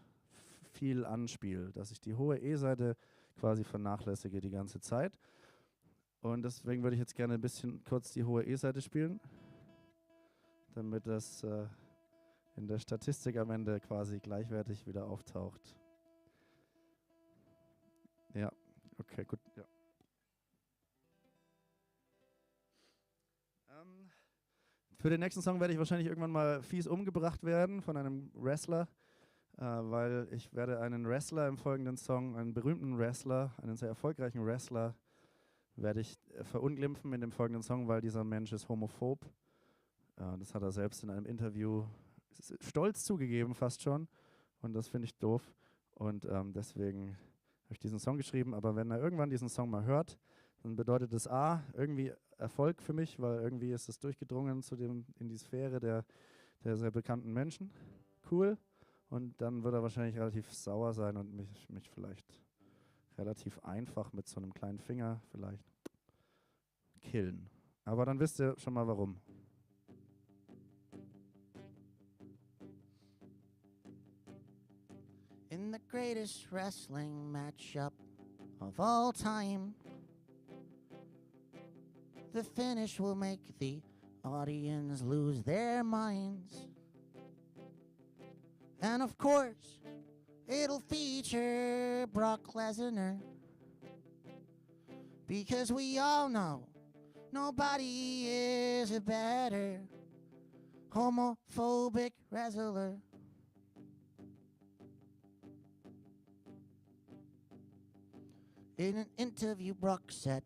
viel anspiele, dass ich die hohe E-Seite quasi vernachlässige die ganze Zeit. Und deswegen würde ich jetzt gerne ein bisschen kurz die hohe E-Seite spielen, damit das in der Statistik am Ende quasi gleichwertig wieder auftaucht. Ja, okay, gut. Ja. Für den nächsten Song werde ich wahrscheinlich irgendwann mal fies umgebracht werden von einem Wrestler, weil ich werde einen Wrestler im folgenden Song, einen berühmten Wrestler, einen sehr erfolgreichen Wrestler, werde ich verunglimpfen in dem folgenden Song, weil dieser Mensch ist homophob. Das hat er selbst in einem Interview stolz zugegeben, fast schon. Und das finde ich doof. Und deswegen habe ich diesen Song geschrieben. Aber wenn er irgendwann diesen Song mal hört, dann bedeutet es A, irgendwie Erfolg für mich, weil irgendwie ist es durchgedrungen in die Sphäre der sehr bekannten Menschen. Cool. Und dann wird er wahrscheinlich relativ sauer sein und mich vielleicht relativ einfach mit so einem kleinen Finger vielleicht killen. Aber dann wisst ihr schon mal warum. In the greatest wrestling matchup of all time, the finish will make the audience lose their minds. And of course, it'll feature Brock Lesnar, because we all know nobody is a better homophobic wrestler. In an interview, Brock said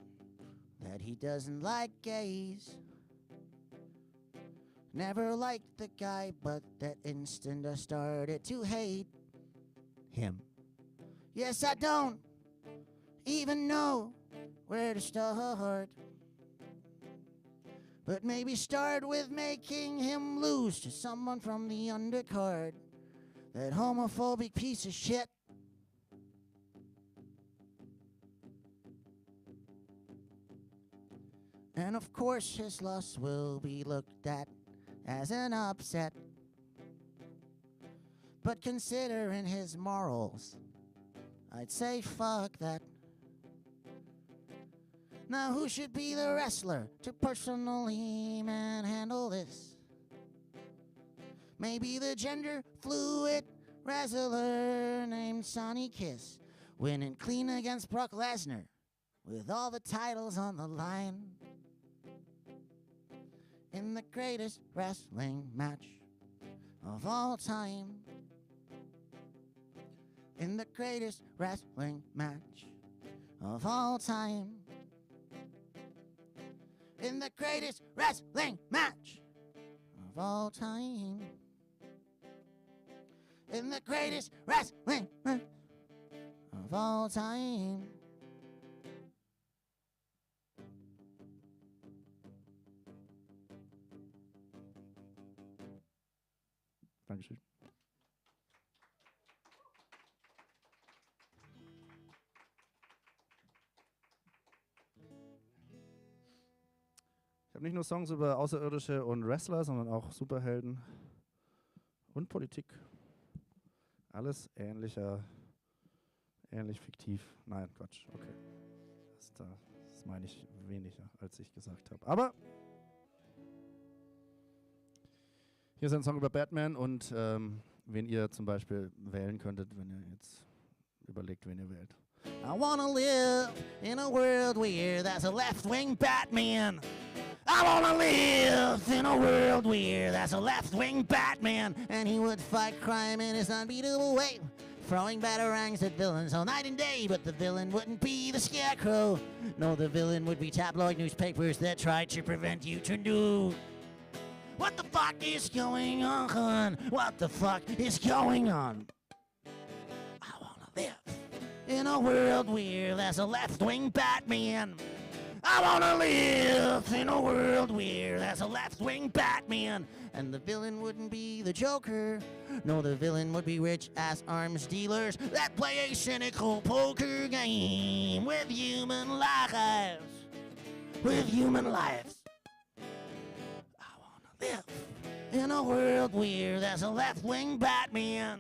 that he doesn't like gays. Never liked the guy, but that instant I started to hate him. Yes, I don't even know where to start, but maybe start with making him lose to someone from the undercard. That homophobic piece of shit. And of course his loss will be looked at as an upset. But considering his morals, I'd say fuck that. Now who should be the wrestler to personally manhandle this? Maybe the gender fluid wrestler named Sonny Kiss, winning clean against Brock Lesnar with all the titles on the line. In the greatest wrestling match of all time. In the greatest wrestling match of all time. In the greatest wrestling match of all time. In the greatest wrestling match of all time. Dankeschön. Ich habe nicht nur Songs über Außerirdische und Wrestler, sondern auch Superhelden und Politik. Alles ähnlich fiktiv. Nein, Quatsch, okay. Das meine ich weniger, als ich gesagt habe. Aber Hier ist ein Song über Batman und wen ihr zum Beispiel wählen könntet, wenn ihr jetzt überlegt, wen ihr wählt. I wanna live in a world where there's a left-wing Batman. I wanna live in a world where there's a left-wing Batman, and he would fight crime in his unbeatable way, throwing batarangs at villains all night and day. But the villain wouldn't be the Scarecrow. No, the villain would be tabloid newspapers that tried to prevent you to do. What the fuck is going on? What the fuck is going on? I wanna live in a world where there's a left-wing Batman. I wanna live in a world where there's a left-wing Batman, and the villain wouldn't be the Joker. No, the villain would be rich-ass arms dealers that play a cynical poker game with human lives. With human lives. I wanna live in a world where there's a left-wing Batman.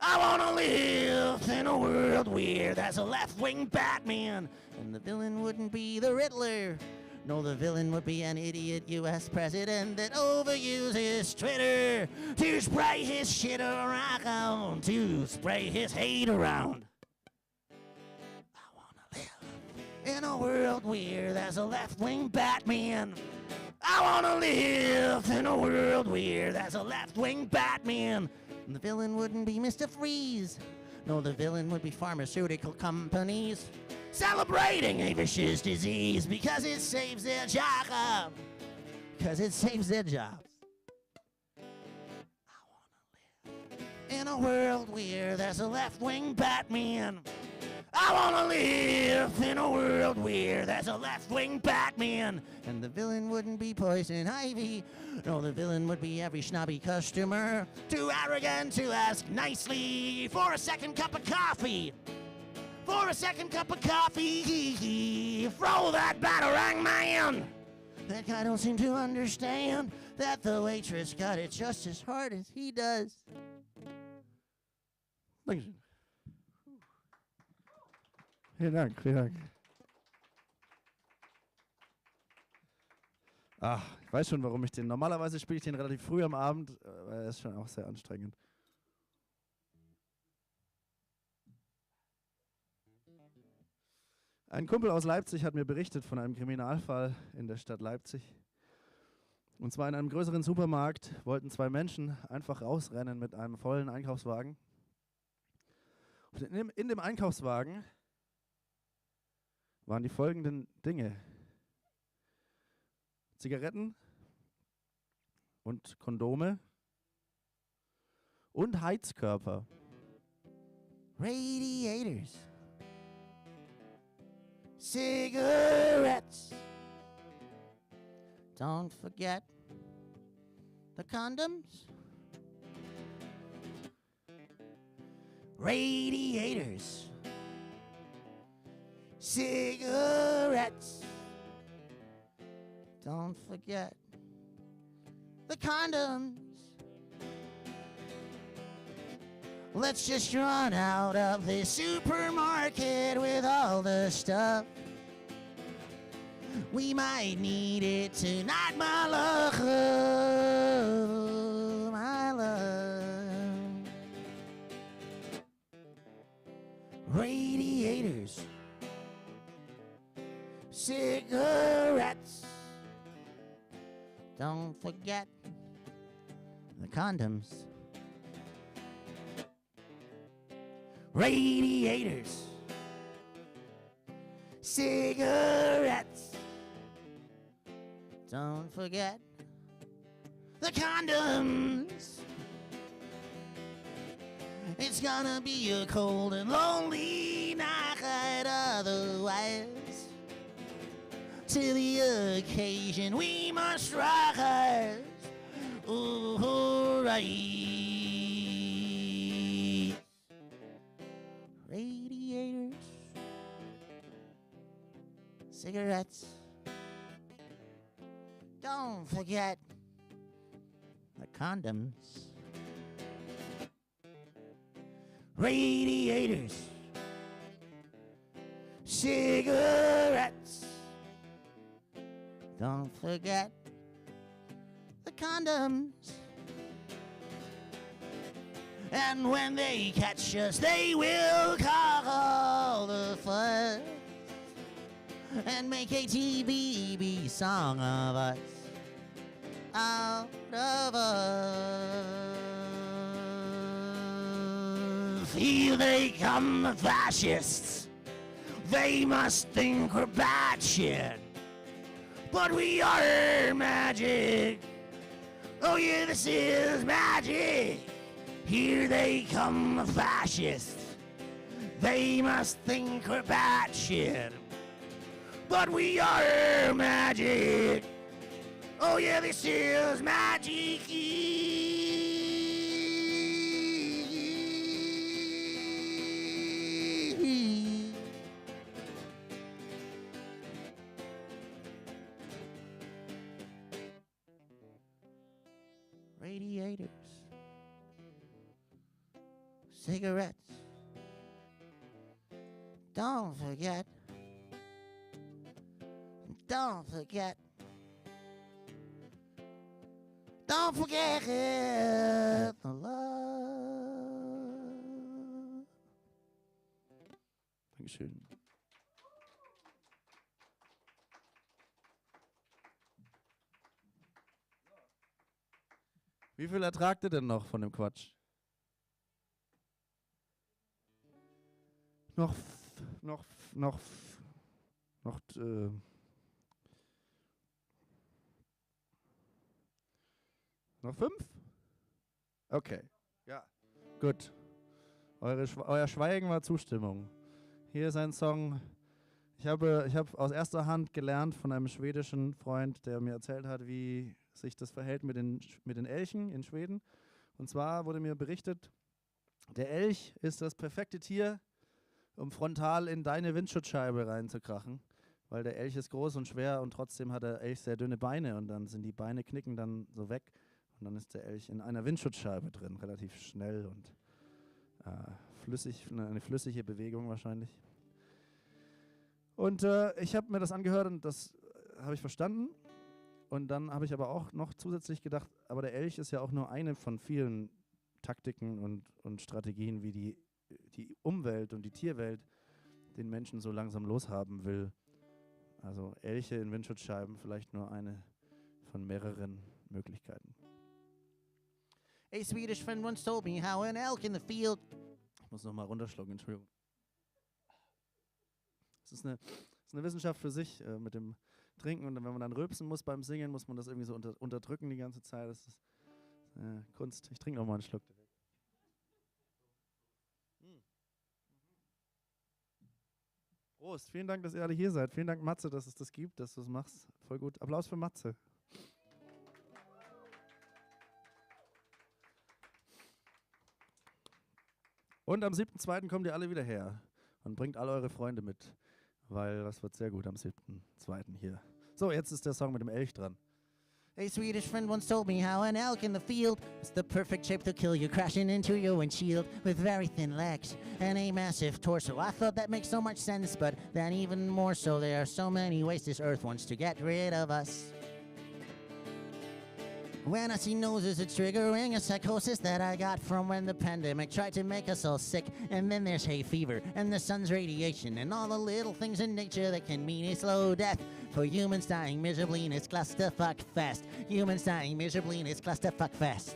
I wanna live in a world where there's a left-wing Batman, and the villain wouldn't be the Riddler. No, the villain would be an idiot U.S. president that overuses Twitter to spray his shit around, to spray his hate around. I wanna live in a world where there's a left-wing Batman. I wanna live in a world where there's a left-wing Batman. And the villain wouldn't be Mr. Freeze. No, the villain would be pharmaceutical companies celebrating a vicious disease because it saves their job. Because it saves their jobs. I wanna live in a world where there's a left-wing Batman. I wanna live in a world where there's a left-wing Batman, and the villain wouldn't be Poison Ivy. No, the villain would be every snobby customer too arrogant to ask nicely for a second cup of coffee. For a second cup of coffee, throw that batarang man. That guy don't seem to understand that the waitress got it just as hard as he does. Dankeschön. Vielen Dank, vielen Dank. Ach, ich weiß schon, warum ich den. Normalerweise spiele ich den relativ früh am Abend, weil er ist schon auch sehr anstrengend. Ein Kumpel aus Leipzig hat mir berichtet von einem Kriminalfall in der Stadt Leipzig. Und zwar in einem größeren Supermarkt wollten zwei Menschen einfach rausrennen mit einem vollen Einkaufswagen. Und in dem Einkaufswagen waren die folgenden Dinge: Zigaretten und Kondome und Heizkörper. Radiators. Cigarettes. Don't forget the condoms. Radiators. Cigarettes. Don't forget the condoms. Let's just run out of this supermarket with all the stuff. We might need it tonight, my love, my love. Radiators. Cigarettes. Don't forget the condoms. Radiators. Cigarettes. Don't forget the condoms. It's gonna be a cold and lonely night otherwise. To the occasion we must rise. Ooh, rise. Radiators. Cigarettes. Don't forget the condoms. Radiators. Cigarettes. Don't forget the condoms. And when they catch us, they will call the fuss and make a TBB song of us, out of us. Here they come, the fascists. They must think we're bad shit, but we are magic. Oh yeah, this is magic. Here they come, the fascists. They must think we're bad shit, but we are magic. Oh yeah, this is magic. Radiators, cigarettes, don't forget, don't forget, don't forget the love. Dankeschön. Wie viel ertragt ihr denn noch von dem Quatsch? Noch 5? Okay. Ja. Gut. Euer Schweigen war Zustimmung. Hier ist ein Song. Ich habe aus erster Hand gelernt von einem schwedischen Freund, der mir erzählt hat, wie sich das verhält mit den Elchen in Schweden. Und zwar wurde mir berichtet, der Elch ist das perfekte Tier, um frontal in deine Windschutzscheibe reinzukrachen, weil der Elch ist groß und schwer und trotzdem hat der Elch sehr dünne Beine und dann sind die Beine knicken dann so weg und dann ist der Elch in einer Windschutzscheibe drin, relativ schnell und flüssig, eine flüssige Bewegung wahrscheinlich. Und ich habe mir das angehört und das habe ich verstanden. Und dann habe ich aber auch noch zusätzlich gedacht, aber der Elch ist ja auch nur eine von vielen Taktiken und Strategien, wie die Umwelt und die Tierwelt den Menschen so langsam loshaben will. Also Elche in Windschutzscheiben, vielleicht nur eine von mehreren Möglichkeiten. A Swedish friend once told me how an elk in the field. Ich muss nochmal runterschlucken, Entschuldigung. Es ist eine Wissenschaft für sich mit dem Trinken und wenn man dann rülpsen muss beim Singen, muss man das irgendwie so unterdrücken die ganze Zeit. Das ist Kunst. Ich trinke nochmal einen Schluck. Prost, vielen Dank, dass ihr alle hier seid. Vielen Dank, Matze, dass es das gibt, dass du es machst. Voll gut. Applaus für Matze. Und am 7.2. kommt ihr alle wieder her und bringt alle eure Freunde mit, weil das wird sehr gut am 7.2. hier. So, jetzt ist der Song mit dem Elch dran. A Swedish friend once told me how an elk in the field is the perfect shape to kill you, crashing into your windshield with very thin legs and a massive torso. I thought that makes so much sense, but then even more so, there are so many ways this earth wants to get rid of us. When I see noses, it's triggering a psychosis that I got from when the pandemic tried to make us all sick. And then there's hay fever and the sun's radiation and all the little things in nature that can mean a slow death. For humans dying miserably and it's clusterfuck fest. Humans dying miserably and it's clusterfuck fest.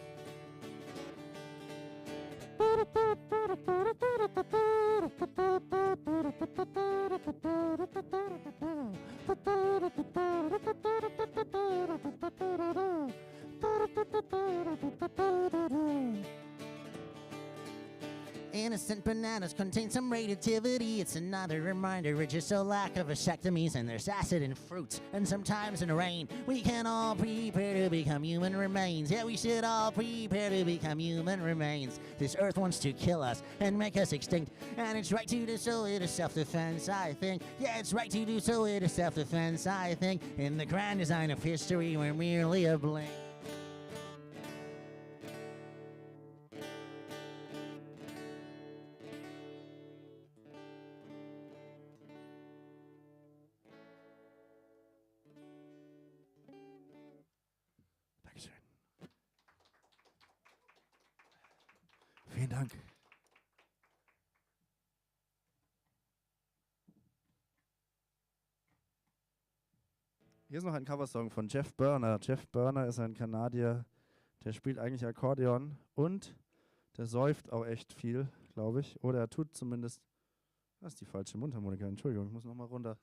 Innocent bananas contain some radioactivity. It's another reminder it's just a lack of vasectomies. And there's acid in fruits and sometimes in rain. We can all prepare to become human remains. Yeah, we should all prepare to become human remains. This earth wants to kill us and make us extinct. And it's right to do so, it is self-defense, I think. Yeah, it's right to do so, it is self-defense, I think. In the grand design of history, we're merely a blink. Vielen Dank. Hier ist noch ein Coversong von Jeff Burner. Jeff Burner ist ein Kanadier, der spielt eigentlich Akkordeon und der säuft auch echt viel, glaube ich. Oder er tut zumindest... Das ist die falsche Mundharmonika, Entschuldigung, ich muss nochmal runter.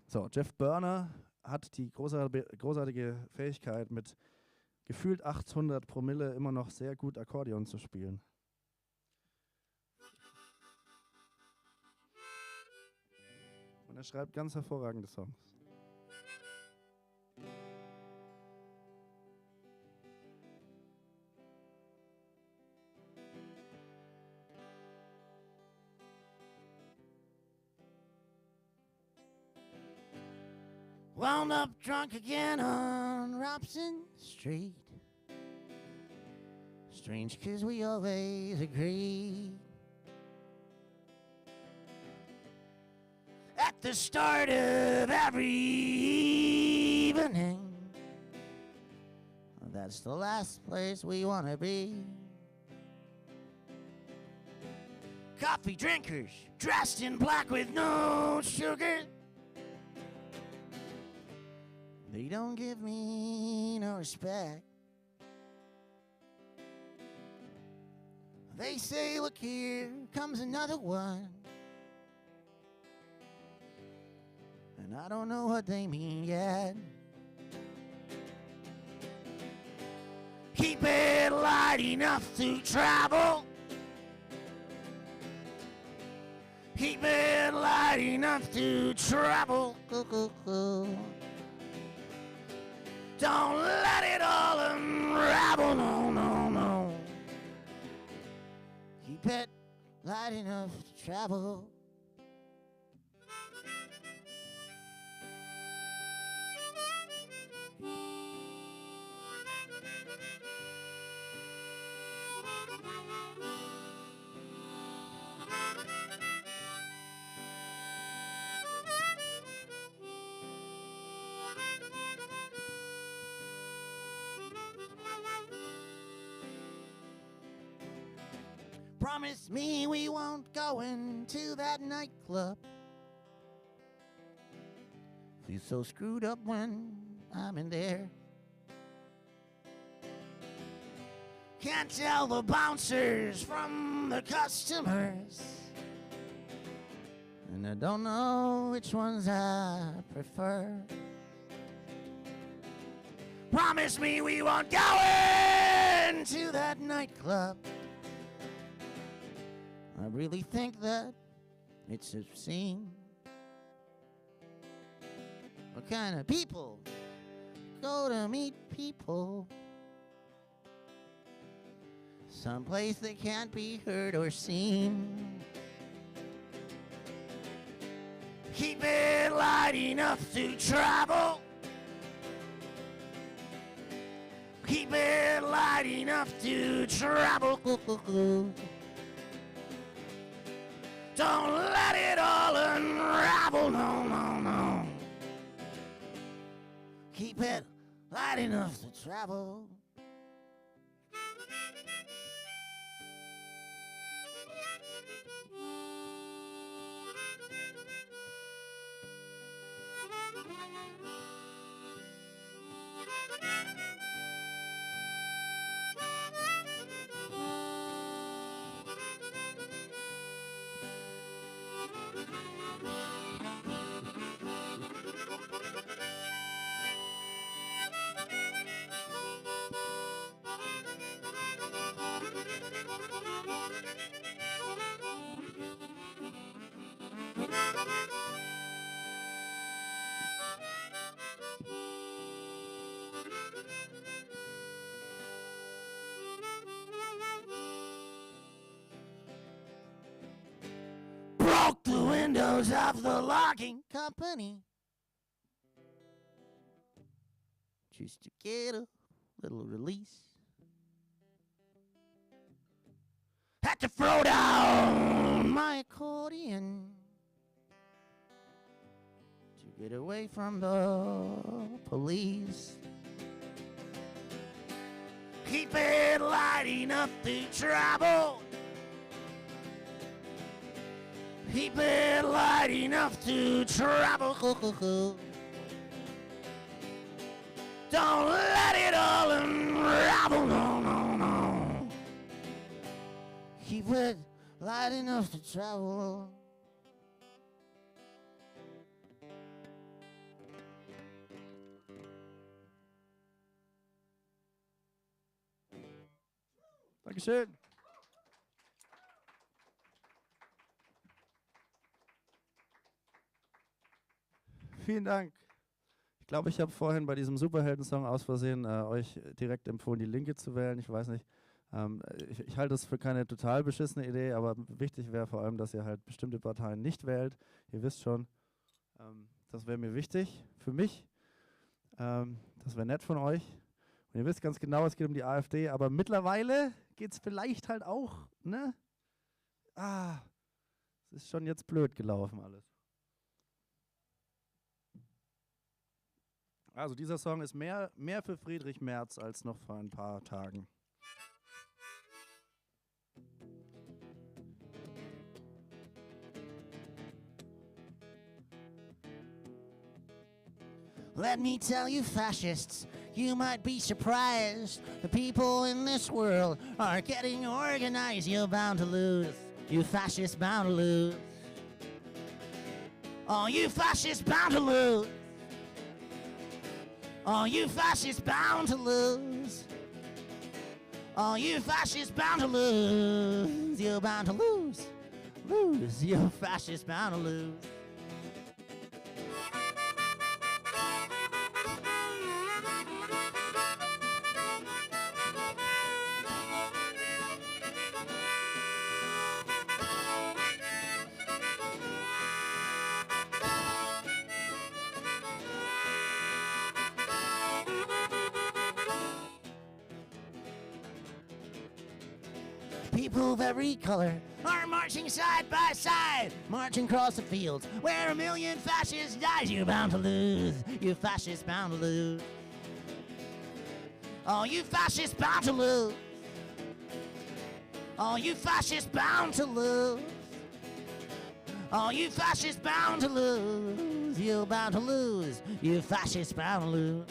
So, Jeff Burner hat die großartige Fähigkeit, mit gefühlt 800 Promille immer noch sehr gut Akkordeon zu spielen. Und er schreibt ganz hervorragende Songs. Wound up drunk again on Robson Street. Strange 'cause we always agreed. At the start of every evening, that's the last place we want to be. Coffee drinkers dressed in black with no sugar. They don't give me no respect. They say, look, here comes another one. And I don't know what they mean yet. Keep it light enough to travel. Keep it light enough to travel. Don't let it all unravel, no, no, no. Keep it light enough to travel. Promise me we won't go into that nightclub. Feel so screwed up when I'm in there. Can't tell the bouncers from the customers. And I don't know which ones I prefer. Promise me we won't go into that nightclub. I really think that it's obscene. What kind of people go to meet people? Someplace that can't be heard or seen. Keep it light enough to travel. Keep it light enough to travel. Don't let it all unravel, no, no, no. Keep it light enough to travel. Broke the windows of the logging company just to get a little release. Had to throw down my accordion Get away from the police. Keep it light enough to travel. Keep it light enough to travel. Don't let it all unravel, no, no, no. Keep it light enough to travel. Dankeschön. Vielen Dank. Ich glaube, ich habe vorhin bei diesem Superhelden-Song aus Versehen euch direkt empfohlen, die Linke zu wählen. Ich weiß nicht. Ich halte das für keine total beschissene Idee, aber wichtig wäre vor allem, dass ihr halt bestimmte Parteien nicht wählt. Ihr wisst schon, das wäre mir wichtig für mich. Das wäre nett von euch. Und ihr wisst ganz genau, es geht um die AfD, aber mittlerweile geht es vielleicht halt auch, ne? Es ist schon jetzt blöd gelaufen alles. Also dieser Song ist mehr für Friedrich Merz als noch vor ein paar Tagen. Let me tell you, fascists, you might be surprised. The people in this world are getting organized. You're bound to lose. You fascists bound to lose. Oh, you fascists bound to lose. Oh, you fascists bound to lose. Oh, you fascists bound to lose. You're bound to lose. Lose. You fascists bound to lose. People of every color are marching side by side, marching across the fields where 1 million fascists died. You're bound to lose. You fascists bound to lose. Oh, you fascists bound to lose. Oh, you fascists bound to lose. Oh, you fascists bound to lose. You're bound to lose. You fascists bound to lose.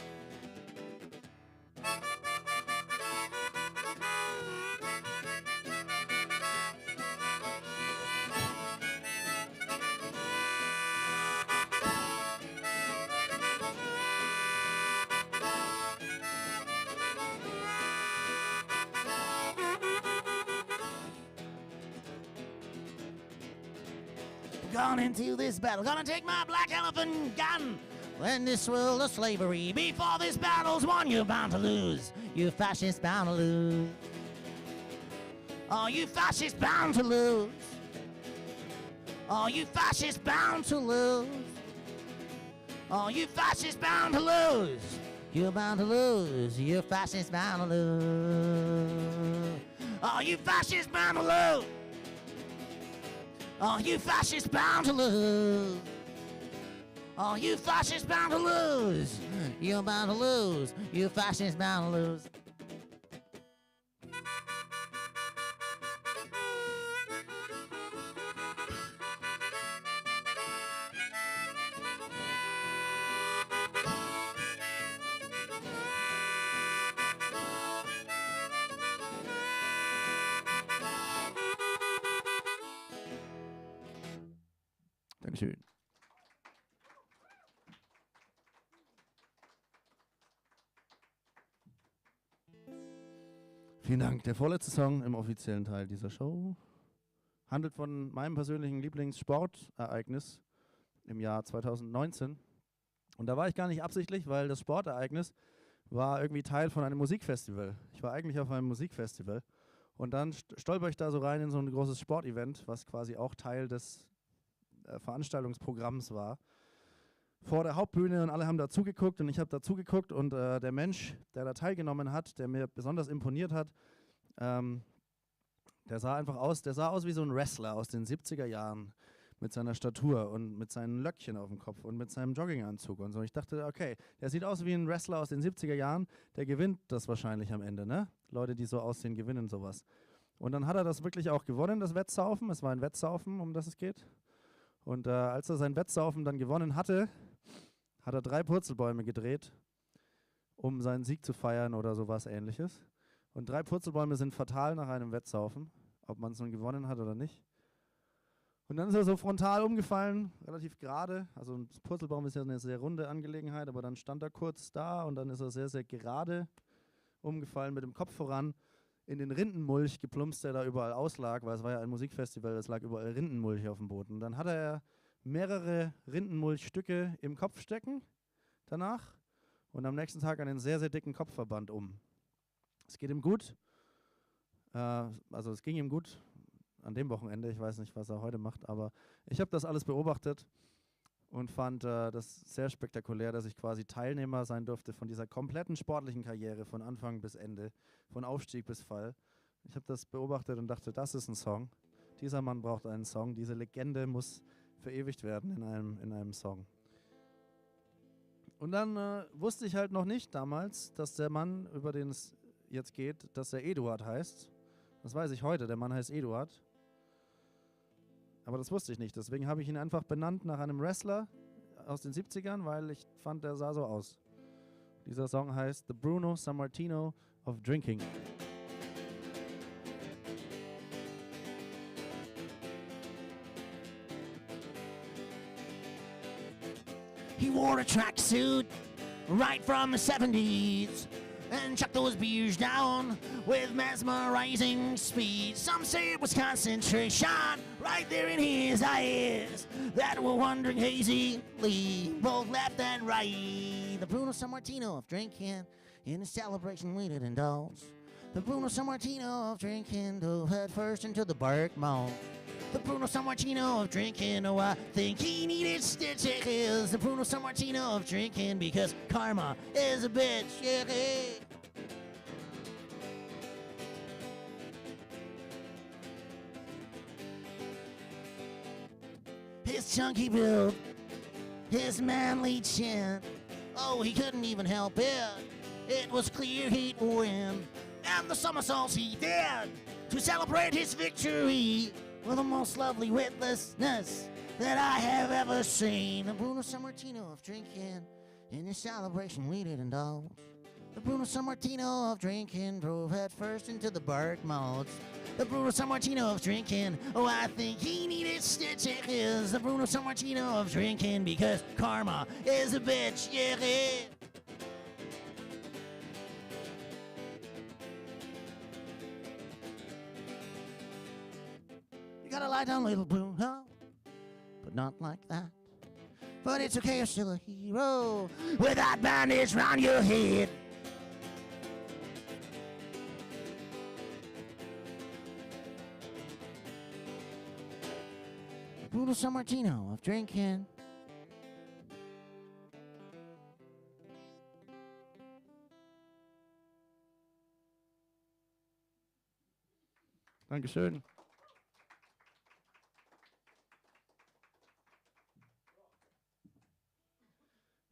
Gone into this battle, gonna take my black elephant gun. When this world of slavery, before this battle's won, you're bound to lose. You fascists bound to lose. Oh, you fascists bound to lose. Oh, you fascists bound to lose. Oh, you fascists bound to lose. You're bound to lose. You fascists bound to lose. Oh, you fascists bound to lose. Oh, you fascists bound to lose. Oh, you fascists bound to lose. You're bound to lose. You fascists bound to lose. Dankeschön. Vielen Dank. Der vorletzte Song im offiziellen Teil dieser Show handelt von meinem persönlichen Lieblingssportereignis im Jahr 2019. Und da war ich gar nicht absichtlich, weil das Sportereignis war irgendwie Teil von einem Musikfestival. Ich war eigentlich auf einem Musikfestival und dann stolper ich da so rein in so ein großes Sportevent, was quasi auch Teil des Veranstaltungsprogramms war, vor der Hauptbühne, und alle haben da zugeguckt und ich habe da zugeguckt und der Mensch, der da teilgenommen hat, der mir besonders imponiert hat, der sah aus wie so ein Wrestler aus den 70er Jahren mit seiner Statur und mit seinen Löckchen auf dem Kopf und mit seinem Jogginganzug und so. Ich dachte, okay, der sieht aus wie ein Wrestler aus den 70er Jahren, der gewinnt das wahrscheinlich am Ende, ne? Leute, die so aussehen, gewinnen sowas. Und dann hat er das wirklich auch gewonnen, das Wettsaufen. Es war ein Wettsaufen, um das es geht. Und als er sein Wettsaufen dann gewonnen hatte, hat er 3 Purzelbäume gedreht, um seinen Sieg zu feiern oder sowas Ähnliches. Und 3 Purzelbäume sind fatal nach einem Wettsaufen, ob man es nun gewonnen hat oder nicht. Und dann ist er so frontal umgefallen, relativ gerade. Also ein Purzelbaum ist ja eine sehr runde Angelegenheit, aber dann stand er kurz da und dann ist er sehr, sehr gerade umgefallen mit dem Kopf voran in den Rindenmulch geplumpst, der da überall auslag, weil es war ja ein Musikfestival, es lag überall Rindenmulch auf dem Boden. Und dann hatte er mehrere Rindenmulchstücke im Kopf stecken danach und am nächsten Tag einen sehr, sehr dicken Kopfverband um. Es geht ihm gut, also es ging ihm gut an dem Wochenende, ich weiß nicht, was er heute macht, aber ich habe das alles beobachtet und fand das sehr spektakulär, dass ich quasi Teilnehmer sein durfte von dieser kompletten sportlichen Karriere, von Anfang bis Ende, von Aufstieg bis Fall. Ich habe das beobachtet und dachte, das ist ein Song. Dieser Mann braucht einen Song, diese Legende muss verewigt werden in einem Song. Und dann wusste ich halt noch nicht damals, dass der Mann, über den es jetzt geht, dass er Eduard heißt. Das weiß ich heute, der Mann heißt Eduard. Aber das wusste ich nicht, deswegen habe ich ihn einfach benannt nach einem Wrestler aus den 70ern, weil ich fand, der sah so aus. Dieser Song heißt The Bruno Sammartino of Drinking. He wore a tracksuit right from the 70s and chucked those beers down with mesmerizing speed. Some say it was concentration right there in his eyes that were wandering hazily, both left and right. The Bruno Sammartino of drinking in a celebration we did indulge. The Bruno Sammartino of drinking dove head first into the bark mound. The Bruno Sammartino of drinking, oh, I think he needed stitches. The Bruno Sammartino of drinking because karma is a bitch, yeah. His chunky build, his manly chin, oh, he couldn't even help it. It was clear he'd win, and the somersaults he did to celebrate his victory with the most lovely witlessness that I have ever seen. The Bruno Sammartino of drinking in this celebration we did indulge. The Bruno Sammartino of drinking drove head first into the bark mounds. The Bruno Sammartino of drinking, oh, I think he needed stitches. The Bruno Sammartino of drinking because karma is a bitch, yeah. You gotta lie down, little Bruno, but not like that. But it's okay, you're still a hero with that bandage round your head. Bruno Sammartino of drinking. Dankeschön.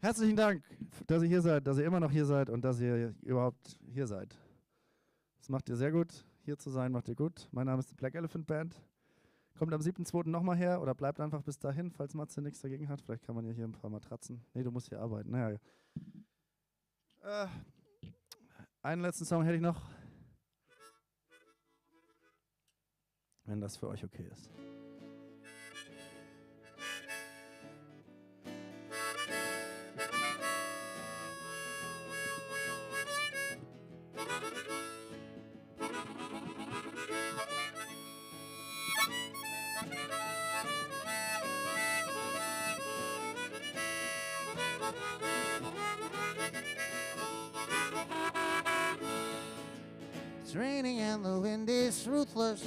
Herzlichen Dank, dass ihr hier seid, dass ihr immer noch hier seid und dass ihr überhaupt hier seid. Das macht ihr sehr gut. Hier zu sein macht ihr gut. Mein Name ist die Black Elephant Band. Kommt am 7.2. nochmal her oder bleibt einfach bis dahin, falls Matze nichts dagegen hat. Vielleicht kann man ja hier ein paar Matratzen. Nee, du musst hier arbeiten. Naja. Einen letzten Song hätte ich noch. Wenn das für euch okay ist. It's raining and the wind is ruthless.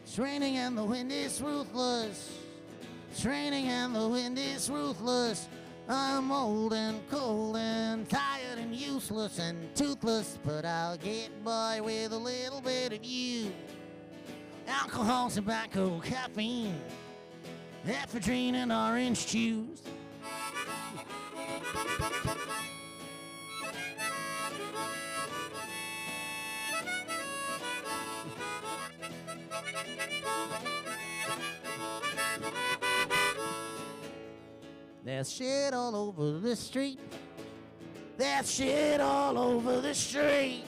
It's raining and the wind is ruthless. It's raining and the wind is ruthless. I'm old and cold and tired and useless and toothless, but I'll get by with a little bit of you. Alcohol, tobacco, caffeine. ephedrine and orange juice. There's shit all over the street. There's shit all over the street.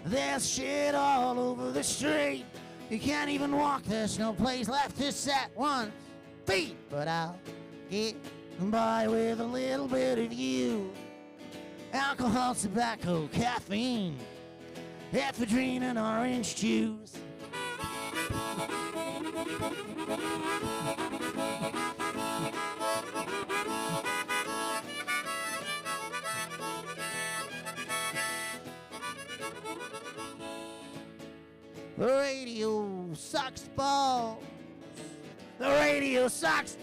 There's shit all over the street. You can't even walk, there's no place left to set one's feet. But I'll get by with a little bit of you. Alcohol, tobacco, caffeine, ephedrine and orange juice. The radio sucks balls. The radio sucks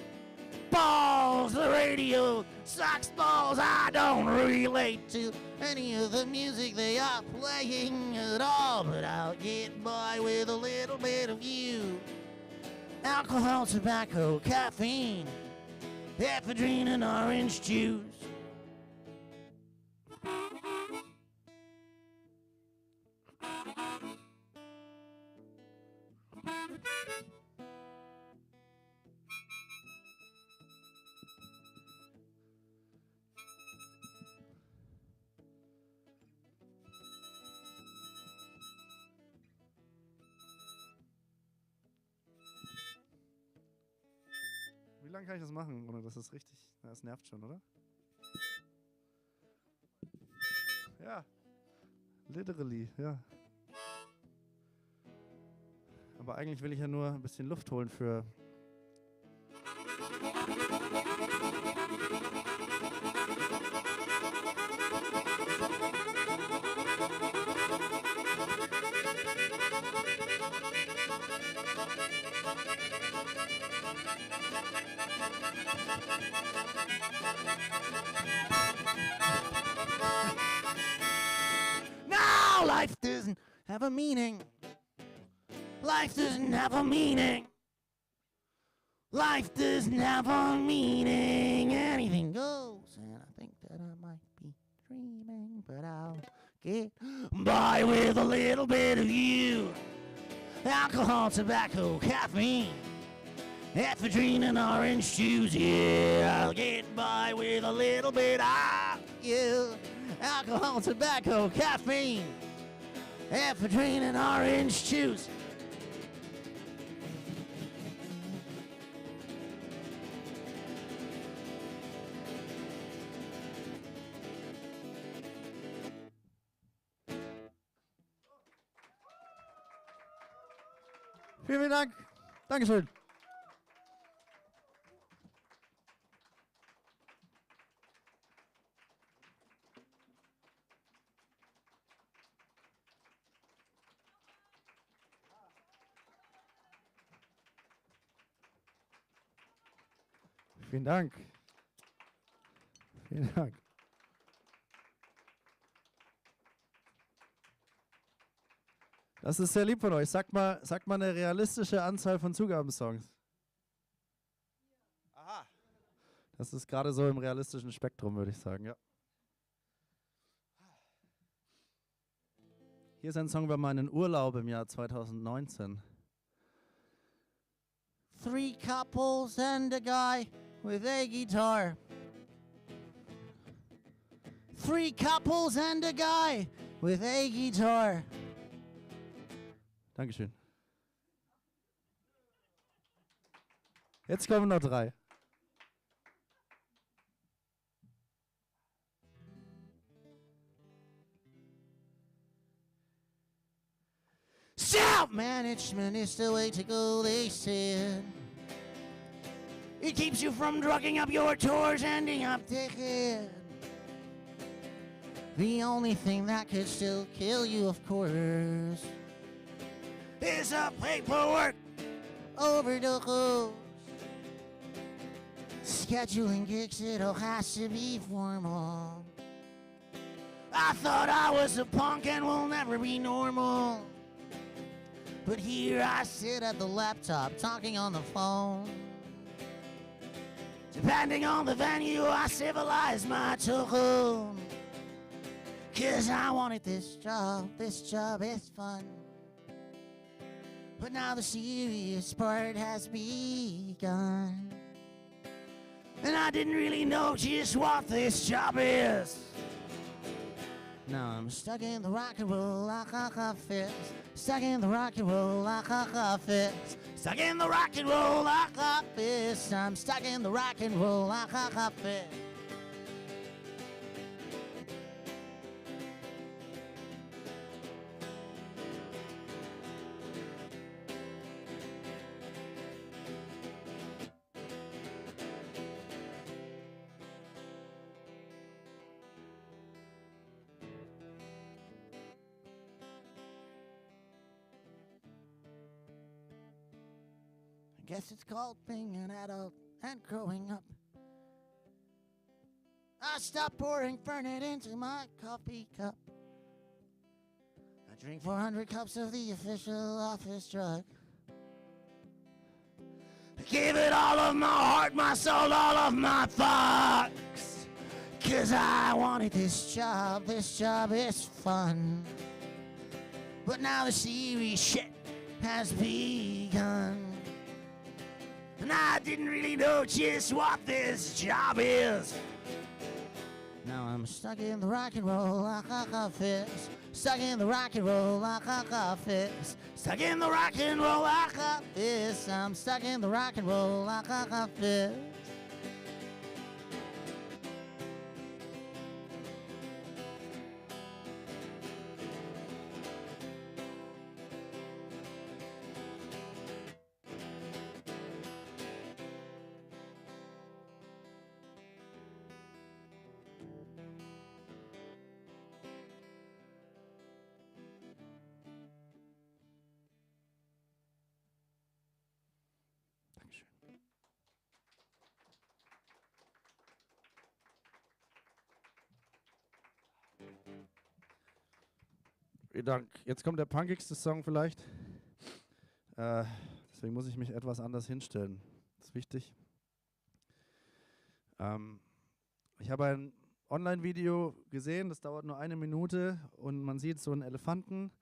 balls. The radio sucks balls. I don't relate to any of the music they are playing at all, but I'll get by with a little bit of you. Alcohol, tobacco, caffeine, ephedrine and orange juice. Wie lange kann ich das machen, ohne dass es richtig... Na, es nervt schon, oder? Ja. Literally, ja. Aber eigentlich will ich ja nur ein bisschen Luft holen für... Life doesn't have a meaning. Life doesn't have a meaning. Life doesn't have a meaning. Anything goes, and I think that I might be dreaming, but I'll get by with a little bit of you. Alcohol, tobacco, caffeine, ephedrine and orange juice. Yeah, I'll get by with a little bit of you. Alcohol, tobacco, caffeine, ephedrine and orange juice. Vielen Dank. Dankeschön. Vielen Dank. Vielen Dank. Das ist sehr lieb von euch. Sagt mal eine realistische Anzahl von Zugabensongs. Aha. Das ist gerade so im realistischen Spektrum, würde ich sagen, ja. Hier ist ein Song über meinen Urlaub im Jahr 2019. Three couples and a guy with a guitar. Three couples and a guy with a guitar. Dankeschön. Jetzt kommen noch 3. Self-management is the way to go, they said. It keeps you from drugging up your tours, ending up dead. The only thing that could still kill you, of course, is a paperwork overdose. Scheduling gigs, it all has to be formal. I thought I was a punk and will never be normal. But here I sit at the laptop talking on the phone. Depending on the venue, I civilize my tone. 'Cause I wanted this job is fun. But now the serious part has begun. And I didn't really know just what this job is. Now I'm stuck in the rock and roll like office. Stuck in the rock and roll like office. Stuck in the rock and roll like office. I'm stuck in the rock and roll like office. Guess it's called being an adult and growing up. I stopped pouring Fernet into my coffee cup. I drink 400 cups of the official office drug. I give it all of my heart, my soul, all of my thoughts. 'Cause I wanted this job is fun. But now the serious shit has begun. And I didn't really know just what this job is. Now I'm stuck in the rock and roll like office. Stuck in the rock and roll like office. Stuck in the rock and roll like office. I'm stuck in the rock and roll like office. Vielen Dank. Jetzt kommt der punkigste Song vielleicht. Deswegen muss ich mich etwas anders hinstellen. Das ist wichtig. Ich habe ein Online-Video gesehen, das dauert nur 1 Minute und man sieht so einen Elefanten,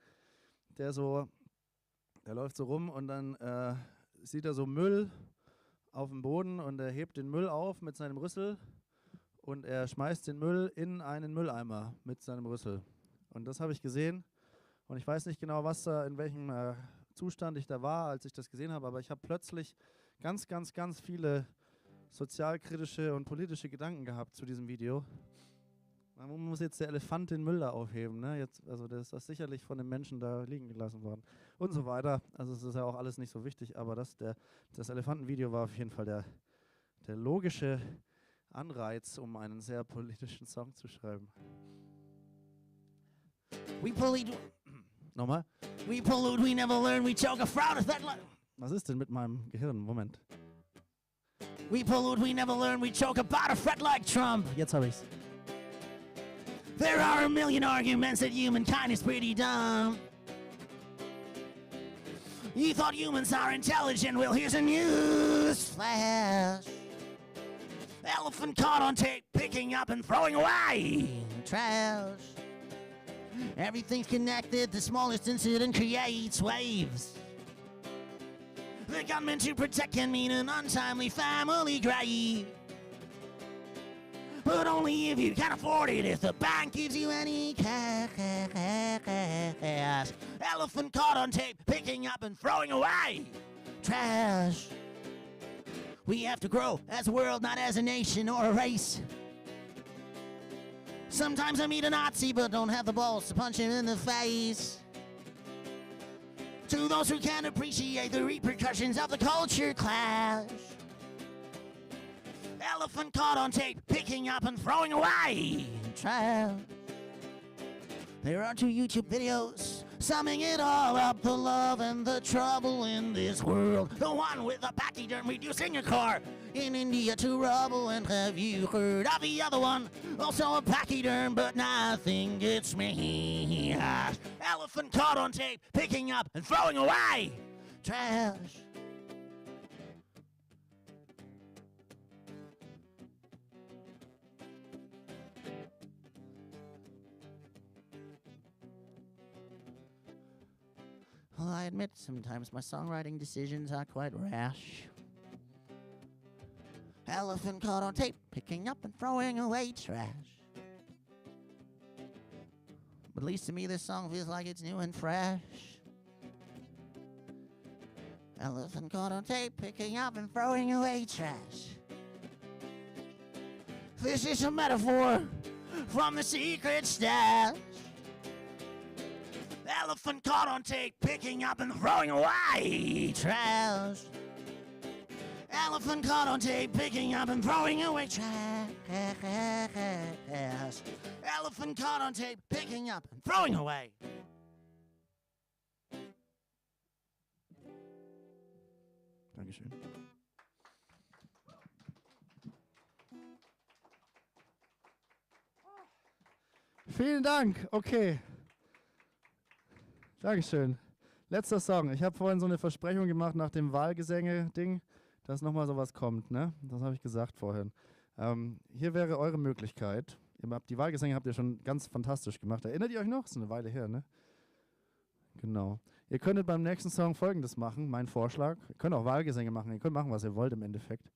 der läuft so rum und dann sieht er so Müll auf dem Boden und er hebt den Müll auf mit seinem Rüssel und er schmeißt den Müll in einen Mülleimer mit seinem Rüssel. Und das habe ich gesehen und ich weiß nicht genau, in welchem Zustand ich da war, als ich das gesehen habe, aber ich habe plötzlich ganz, ganz, ganz viele sozialkritische und politische Gedanken gehabt zu diesem Video. Man muss jetzt der Elefant den Müll da aufheben, ne? Also das ist sicherlich von den Menschen da liegen gelassen worden und so weiter. Also es ist ja auch alles nicht so wichtig, aber das Elefantenvideo war auf jeden Fall der logische Anreiz, um einen sehr politischen Song zu schreiben. Nochmal? We pollute, we never learn, we choke a fraud if that. Was ist denn mit meinem Gehirn? Moment. We pollute, we never learn, we choke about a fret like Trump. Jetzt habe ich's. There are a million arguments that humankind is pretty dumb. You thought humans are intelligent, well here's a news flash. Elephant caught on tape, picking up and throwing away trash. Everything's connected, the smallest incident creates waves. The gunman to protect can mean an untimely family grave. But only if you can afford it, if the bank gives you any cash. Elephant caught on tape, picking up and throwing away trash. We have to grow as a world, not as a nation or a race. Sometimes I meet a Nazi, but don't have the balls to punch him in the face. To those who can't appreciate the repercussions of the culture clash. Elephant caught on tape, picking up and throwing away trash. There are 2 YouTube videos summing it all up, the love and the trouble in this world. The one with the pachyderm reducing your car in India to rubble. And have you heard of the other one? Also a pachyderm, but nothing gets me. Elephant caught on tape, picking up and throwing away trash. Well, I admit sometimes my songwriting decisions are quite rash. Elephant caught on tape, picking up and throwing away trash. But at least to me this song feels like it's new and fresh. Elephant caught on tape, picking up and throwing away trash. This is a metaphor from the secret stash. Elephant caught on tape, picking up and throwing away trash. Elephant caught on tape, picking up and throwing away trash. Elephant caught on tape, picking up and throwing away. Dankeschön. Vielen Dank. Okay. Dankeschön. Letzter Song. Ich habe vorhin so eine Versprechung gemacht nach dem Wahlgesänge-Ding, dass nochmal sowas kommt, ne? Das habe ich gesagt vorhin. Hier wäre eure Möglichkeit. Die Wahlgesänge habt ihr schon ganz fantastisch gemacht. Erinnert ihr euch noch? Das ist eine Weile her, ne? Genau. Ihr könntet beim nächsten Song Folgendes machen, mein Vorschlag. Ihr könnt auch Wahlgesänge machen, ihr könnt machen, was ihr wollt im Endeffekt.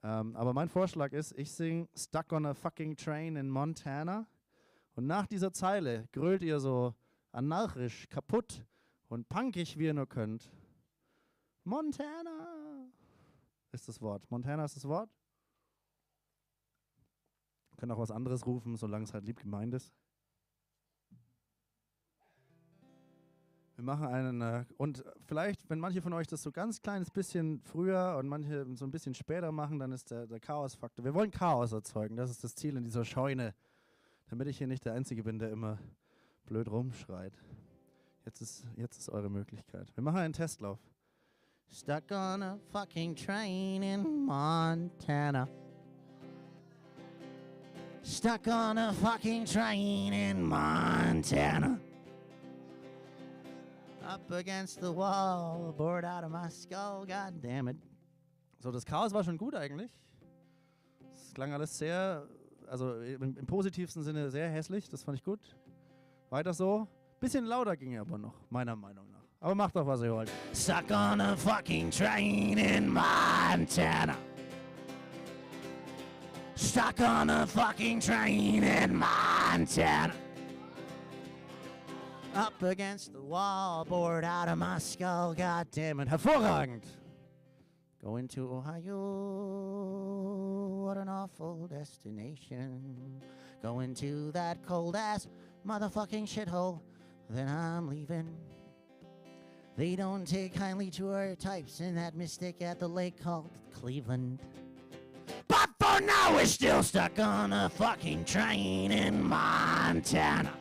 Aber mein Vorschlag ist, ich singe Stuck on a fucking train in Montana und nach dieser Zeile grölt ihr so anarchisch, kaputt und punkig, wie ihr nur könnt. Montana ist das Wort. Montana ist das Wort. Ihr könnt auch was anderes rufen, solange es halt lieb gemeint ist. Wir machen einen, und vielleicht, wenn manche von euch das so ganz kleines bisschen früher und manche so ein bisschen später machen, dann ist der Chaos-Faktor. Wir wollen Chaos erzeugen, das ist das Ziel in dieser Scheune, damit ich hier nicht der Einzige bin, der immer blöd rumschreit. Jetzt ist eure Möglichkeit. Wir machen einen Testlauf. Stuck on a fucking train in Montana. Stuck on a fucking train in Montana. Up against the wall, bored out of my skull, god damn it. So, das Chaos war schon gut eigentlich. Es klang alles sehr, also im positivsten Sinne sehr hässlich, das fand ich gut. Weiter so. Bisschen lauter ging er aber noch, meiner Meinung nach. Aber macht doch, was ihr wollt. Stuck on a fucking train in Montana. Stuck on a fucking train in Montana. Up against the wall, bored out of my skull, god damn it. Hervorragend. Going to Ohio, what an awful destination. Going to that cold ass motherfucking shithole, then I'm leaving. They don't take kindly to our types in that mystic at the lake called Cleveland. But for now we're still stuck on a fucking train in Montana.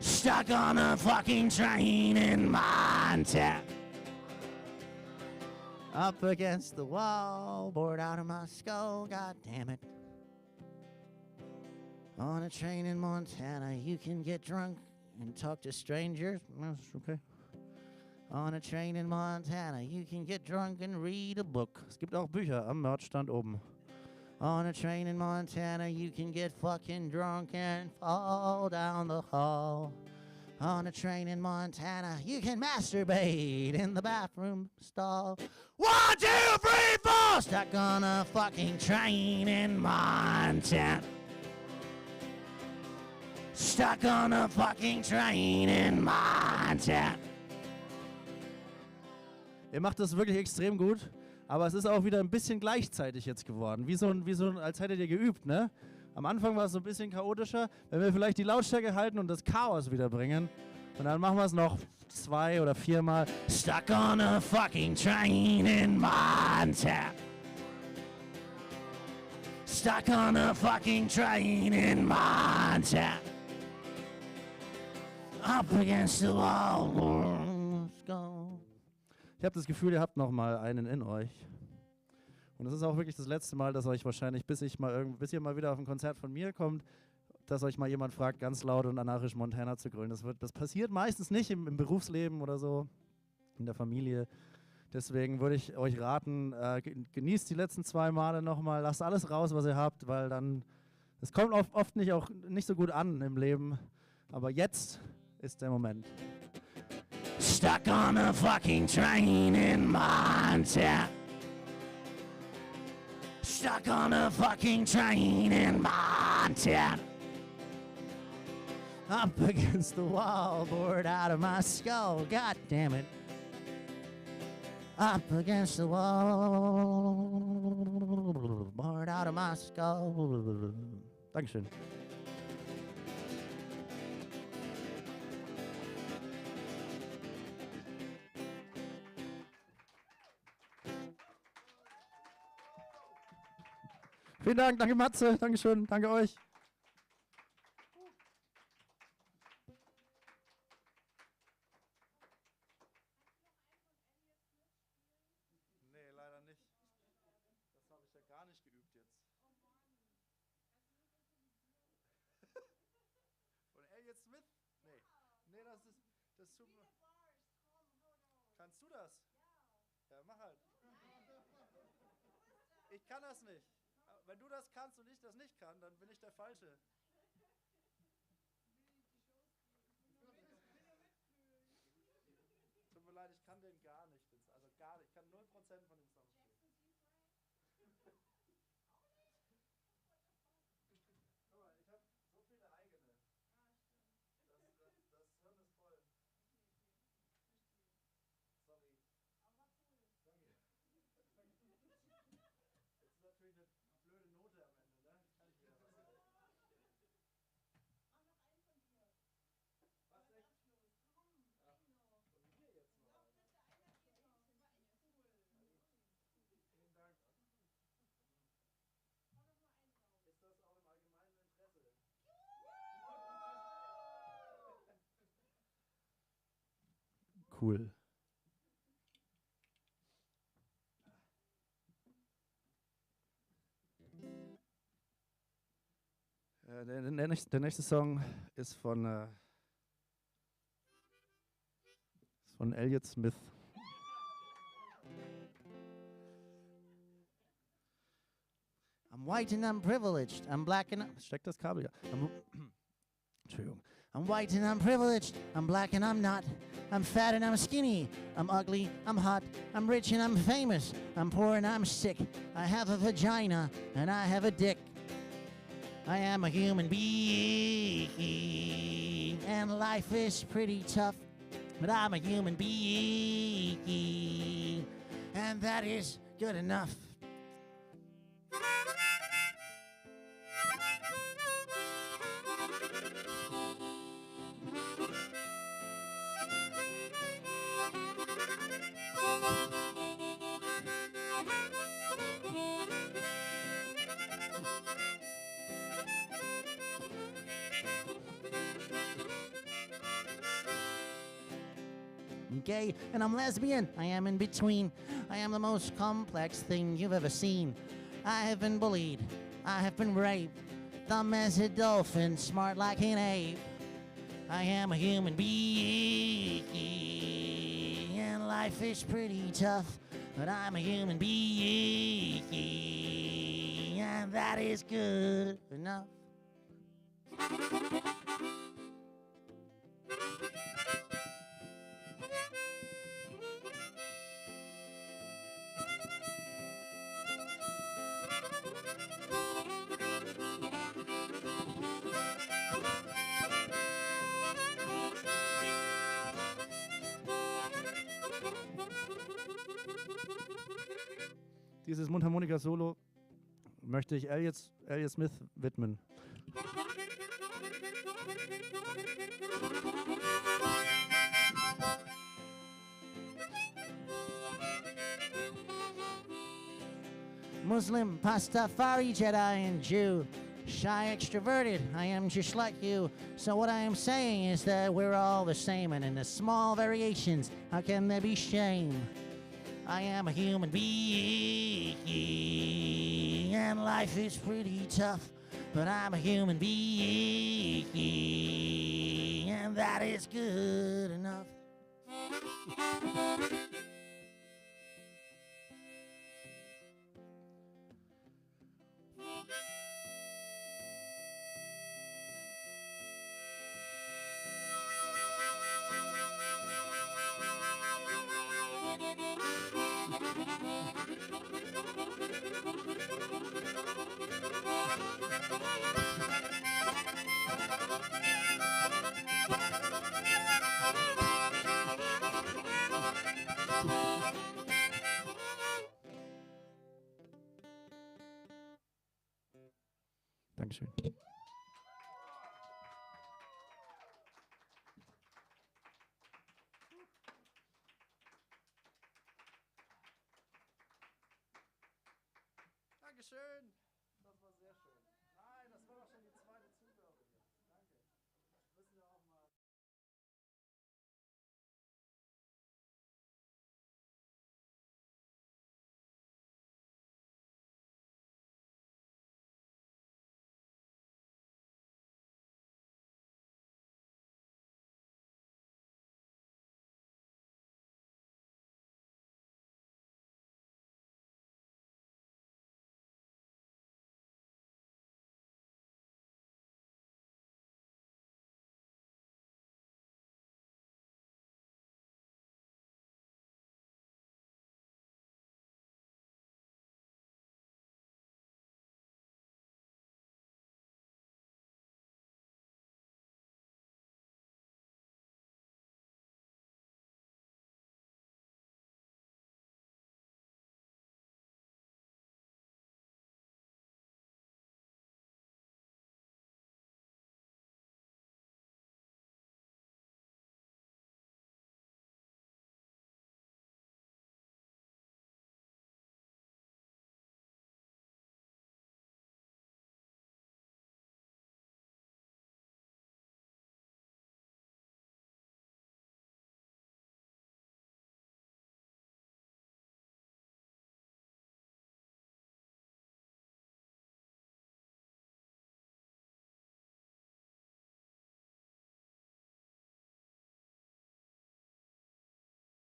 Stuck on a fucking train in Montana. Up against the wall, bored out of my skull, god damn it. On a train in Montana, you can get drunk and talk to strangers. That's okay. On a train in Montana, you can get drunk and read a book. Es gibt auch Bücher am Merchstand oben. On a train in Montana, you can get fucking drunk and fall down the hall. On a train in Montana, you can masturbate in the bathroom stall. 1, 2, 3, 4! Stuck on a fucking train in Montana. Stuck on a fucking train in Montana. Ihr macht das wirklich extrem gut, aber es ist auch wieder ein bisschen gleichzeitig jetzt geworden. Wie so ein, als hättet ihr geübt, ne? Am Anfang war es so ein bisschen chaotischer. Wenn wir vielleicht die Lautstärke halten und das Chaos wiederbringen, und dann machen wir es noch 2 oder 4 Mal. Stuck on a fucking train in Montana. Stuck on a fucking train in Montana. Up against the wall. Let's go. Ich habe das Gefühl, ihr habt noch mal einen in euch. Und es ist auch wirklich das letzte Mal, dass euch wahrscheinlich, bis ihr mal wieder auf ein Konzert von mir kommt, dass euch mal jemand fragt, ganz laut und anarchisch Montana zu grölen. Das passiert meistens nicht im Berufsleben oder so, in der Familie. Deswegen würde ich euch raten, genießt die letzten 2 Male nochmal, lasst alles raus, was ihr habt, weil dann, es kommt oft nicht so gut an im Leben. Aber jetzt ist der Moment. Stuck on a fucking train in Montana. Stuck on a fucking train in Montana. Up against the wall, bored out of my skull. God damn it. Up against the wall, bored out of my skull. Dankeschön. Vielen Dank, danke Matze, Dankeschön, danke euch. Nee, leider nicht. Das habe ich ja gar nicht geübt jetzt. Von Elliot Smith? Nee. Nee, das tut mir... Kannst du das? Ja, mach halt. Ich kann das nicht. Wenn du das kannst und ich das nicht kann, dann bin ich der Falsche. Tut mir leid, ich kann den gar nicht. Also gar nicht. Ich kann 0% von dem Song spielen. Guck mal, ich habe so viele eigene. Das Hirn ist voll. Sorry. Danke. Jetzt ist natürlich eine blöde Note am Ende, ne? Kann ich wieder was sagen. Was echt? Ja. Von mir jetzt noch einen. Vielen Dank. Ist das auch im allgemeinen Interesse? Cool. Der nächste Song ist von Elliot Smith. I'm white and I'm privileged. I'm black and Steckt das Kabel ja. Entschuldigung. I'm white and I'm privileged. I'm black and I'm not. I'm fat and I'm skinny. I'm ugly. I'm hot. I'm rich and I'm famous. I'm poor and I'm sick. I have a vagina and I have a dick. I am a human being and life is pretty tough. But I'm a human being and that is good enough. I'm gay and I'm lesbian. I am in between. I am the most complex thing you've ever seen. I have been bullied. I have been raped. Dumb as a dolphin, smart like an ape. I am a human being and life is pretty tough. But I'm a human being and that is good enough. Dieses Mundharmonika-Solo möchte ich Elliot Smith widmen. Muslim, Pastafari, Jedi, and Jew. Shy, extroverted, I am just like you. So what I am saying is that we're all the same, and in the small variations, how can there be shame? I am a human being, and life is pretty tough. But I'm a human being, and that is good enough. Dankeschön.